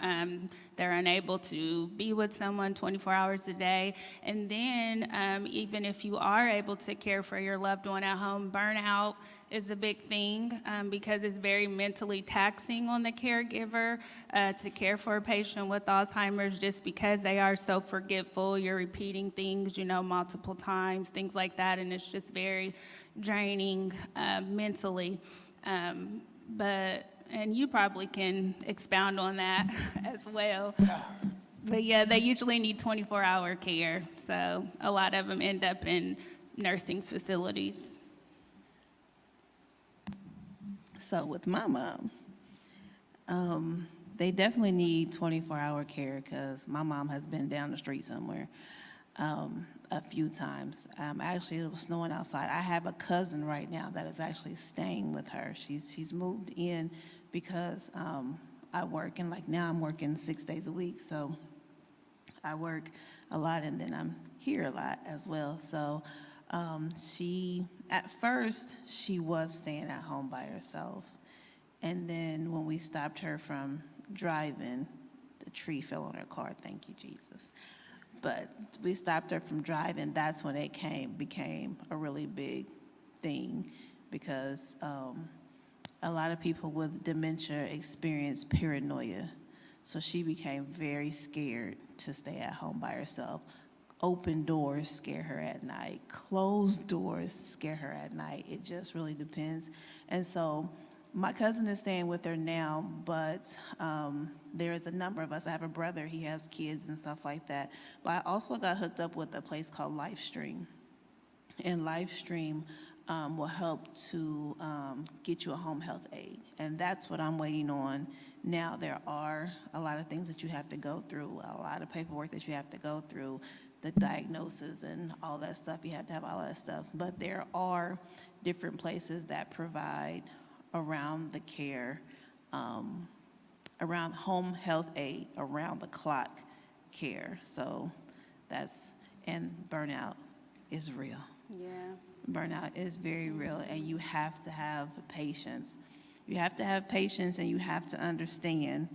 [SPEAKER 3] They're unable to be with someone 24 hours a day. And then even if you are able to care for your loved one at home, burnout is a big thing because it's very mentally taxing on the caregiver to care for a patient with Alzheimer's, just because they are so forgetful. You're repeating things, you know, multiple times, things like that, and it's just very draining mentally. And you probably can expound on that as well. But yeah, they usually need 24-hour care, so a lot of them end up in nursing facilities.
[SPEAKER 10] So with my mom, they definitely need 24-hour care because my mom has been down the street somewhere a few times. Actually, it was snowing outside. I have a cousin right now that is actually staying with her. She's moved in because I work, and like now I'm working 6 days a week, so I work a lot, and then I'm here a lot as well. So at first, she was staying at home by herself. And then when we stopped her from driving, the tree fell on her car, thank you, Jesus. But we stopped her from driving, that's when it became a really big thing because a lot of people with dementia experience paranoia. So she became very scared to stay at home by herself. Open doors scare her at night. Closed doors scare her at night. It just really depends. And so my cousin is staying with her now, but there is a number of us. I have a brother, he has kids and stuff like that. But I also got hooked up with a place called Lifestream. And Lifestream will help to get you a home health aide. And that's what I'm waiting on now. There are a lot of things that you have to go through, a lot of paperwork that you have to go through, the diagnosis and all that stuff. You have to have all that stuff. But there are different places that provide around the care, around home health aid, around the clock care. So and burnout is real.
[SPEAKER 3] Yeah.
[SPEAKER 10] Burnout is very real, and you have to have patience. You have to have patience, and you have to understand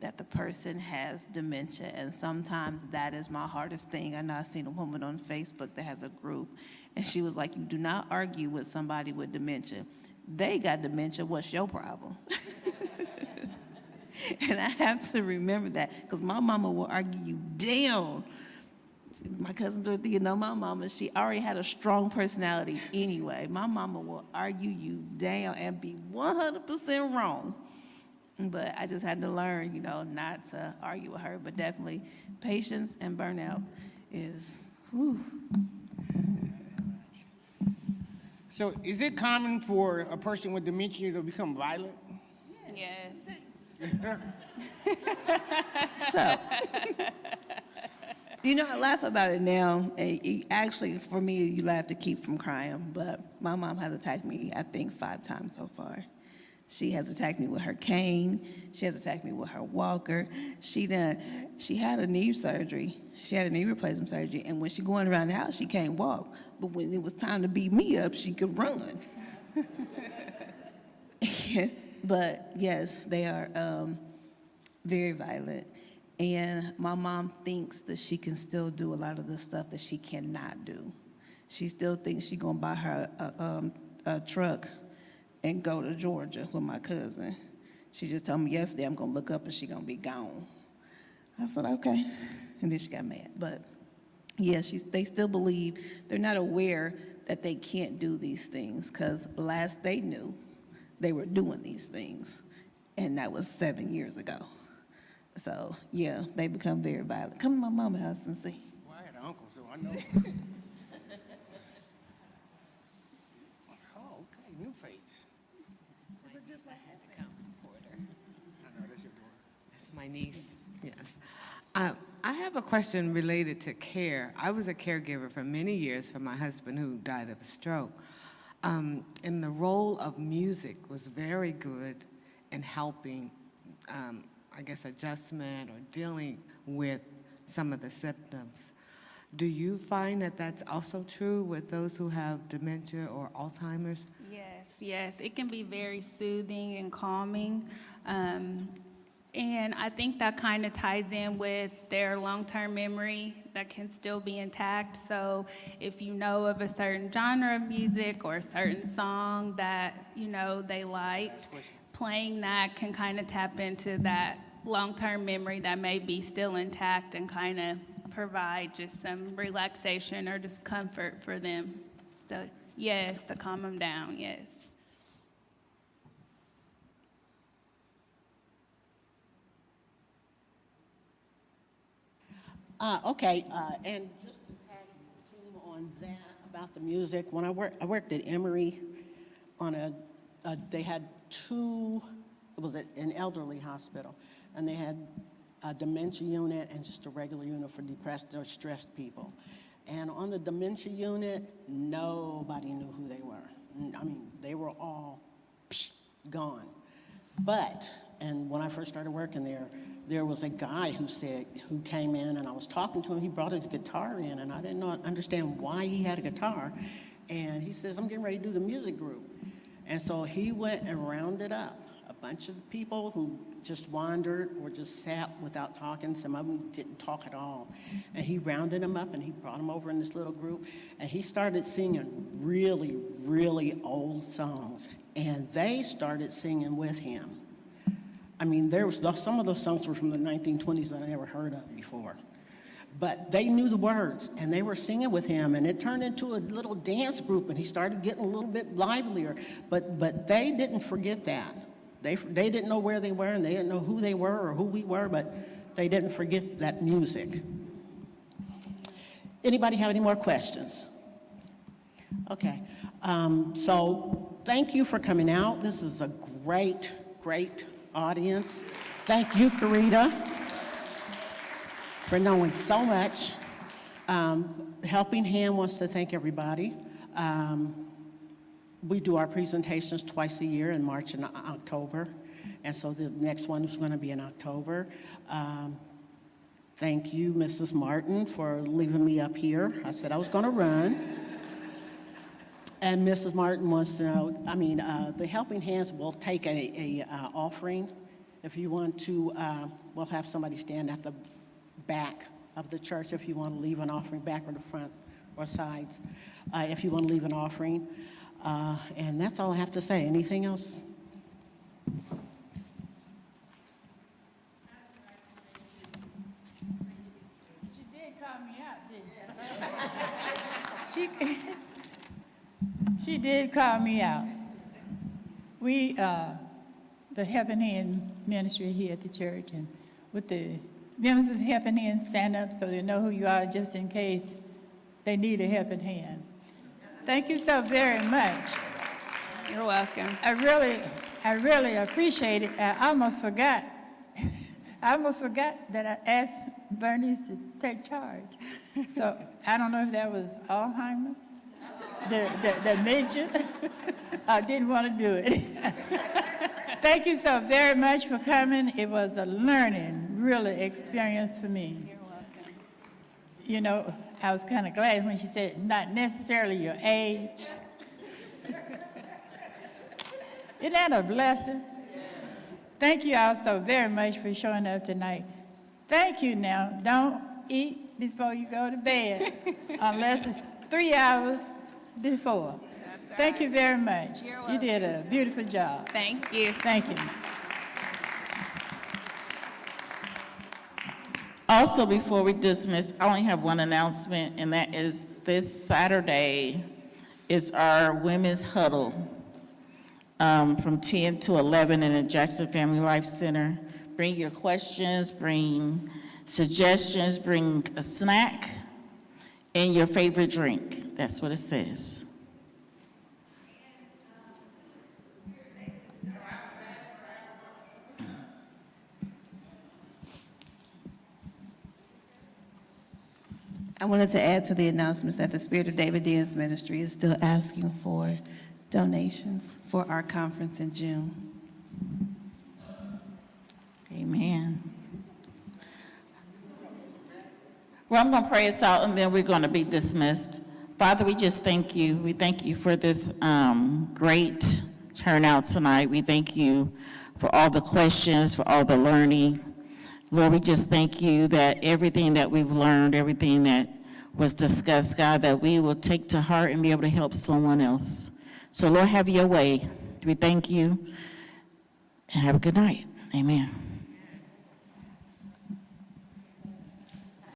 [SPEAKER 10] that the person has dementia, and sometimes that is my hardest thing. I know I seen a woman on Facebook that has a group, and she was like, you do not argue with somebody with dementia. They got dementia, what's your problem? And I have to remember that, because my mama will argue you down. My cousin Dorothea, my mama, she already had a strong personality anyway. My mama will argue you down and be 100% wrong. But I just had to learn, not to argue with her. But definitely patience and burnout is, whew.
[SPEAKER 9] So is it common for a person with dementia to become violent?
[SPEAKER 3] Yes.
[SPEAKER 10] So, I laugh about it now. And actually, for me, you laugh to keep from crying. But my mom has attacked me, I think, 5 times so far. She has attacked me with her cane. She has attacked me with her walker. She had a knee surgery. She had a knee replacement surgery. And when she going around the house, she can't walk. But when it was time to beat me up, she could run. But yes, they are very violent. And my mom thinks that she can still do a lot of the stuff that she cannot do. She still thinks she's going to buy her a truck and go to Georgia with my cousin. She just told me yesterday, I'm going to look up and she's going to be gone. I said, okay. And then she got mad. But yeah, they still believe, they're not aware that they can't do these things, because last they knew, they were doing these things. And that was 7 years ago. So yeah, they become very violent. Come to my mama's house and see.
[SPEAKER 9] Well, I had an uncle, so I know. Oh, okay, new face.
[SPEAKER 16] Just like I know, that's your daughter.
[SPEAKER 17] That's my niece, yes. I have a question related to care. I was a caregiver for many years for my husband who died of a stroke. And the role of music was very good in helping, I guess, adjustment or dealing with some of the symptoms. Do you find that that's also true with those who have dementia or Alzheimer's?
[SPEAKER 3] Yes, it can be very soothing and calming. And I think that kind of ties in with their long-term memory that can still be intact. So if you know of a certain genre of music or a certain song that, they liked, playing that can kind of tap into that long-term memory that may be still intact and kind of provide just some relaxation or just comfort for them. So yes, to calm them down, yes.
[SPEAKER 2] Okay, and just to tag the team on that about the music, when I worked at Emory on a they had two, it was an elderly hospital, and they had a dementia unit and just a regular unit for depressed or stressed people. And on the dementia unit, nobody knew who they were. I mean, they were all gone. But, and when I first started working there, there was a guy who came in, and I was talking to him. He brought his guitar in, and I didn't understand why he had a guitar. And he says, I'm getting ready to do the music group. And so he went and rounded up a bunch of people who just wandered or just sat without talking. Some of them didn't talk at all. And he rounded them up, and he brought them over in this little group. And he started singing really, really old songs. And they started singing with him. I mean, some of those songs were from the 1920s that I never heard of before. But they knew the words, and they were singing with him, and it turned into a little dance group, and he started getting a little bit livelier. But they didn't forget that. They didn't know where they were, and they didn't know who they were or who we were, but they didn't forget that music. Anybody have any more questions? Okay. So thank you for coming out. This is a great, great audience. Thank you, Curita, for knowing so much. Helping Hand wants to thank everybody. We do our presentations twice a year in March and October, and so the next one is going to be in October. Thank you, Mrs. Martin, for leaving me up here. I said I was going to run. And Mrs. Martin wants to know, the Helping Hands will take a offering. If you want to, we'll have somebody stand at the back of the church if you want to leave an offering, back or the front or sides, if you want to leave an offering. And that's all I have to say. Anything else?
[SPEAKER 18] She did call me out, didn't she? She did call me out. We, the Helping Hand ministry here at the church, and with the members of Helping Hand stand up so they know who you are just in case they need a helping hand. Thank you so very much.
[SPEAKER 3] You're welcome.
[SPEAKER 18] I really appreciate it. I almost forgot that I asked Bernice to take charge. So I don't know if that was Alzheimer, the dementia. I didn't want to do it. Thank you so very much for coming. It was a learning, really, experience for me.
[SPEAKER 3] You're welcome.
[SPEAKER 18] You know, I was kind of glad when she said, not necessarily your age. Isn't that a blessing? Thank you all so very much for showing up tonight. Thank you now. Don't eat before you go to bed unless it's 3 hours before.
[SPEAKER 3] That's
[SPEAKER 18] Thank
[SPEAKER 3] right.
[SPEAKER 18] you very much.
[SPEAKER 3] You're
[SPEAKER 18] You did a beautiful job.
[SPEAKER 3] Thank you.
[SPEAKER 18] Thank you.
[SPEAKER 1] Also, before we dismiss, I only have one announcement, and that is this Saturday is our women's huddle from 10 to 11 in the Jackson Family Life Center. Bring your questions, bring suggestions, bring a snack, and your favorite drink. That's what it says.
[SPEAKER 19] I wanted to add to the announcements that the Spirit of David Dance Ministry is still asking for donations for our conference in June.
[SPEAKER 1] Amen. Well, I'm going to pray us out, and then we're going to be dismissed. Father, we just thank you. We thank you for this great turnout tonight. We thank you for all the questions, for all the learning. Lord, we just thank you that everything that we've learned, everything that was discussed, God, that we will take to heart and be able to help someone else. So, Lord, have your way. We thank you, and have a good night. Amen.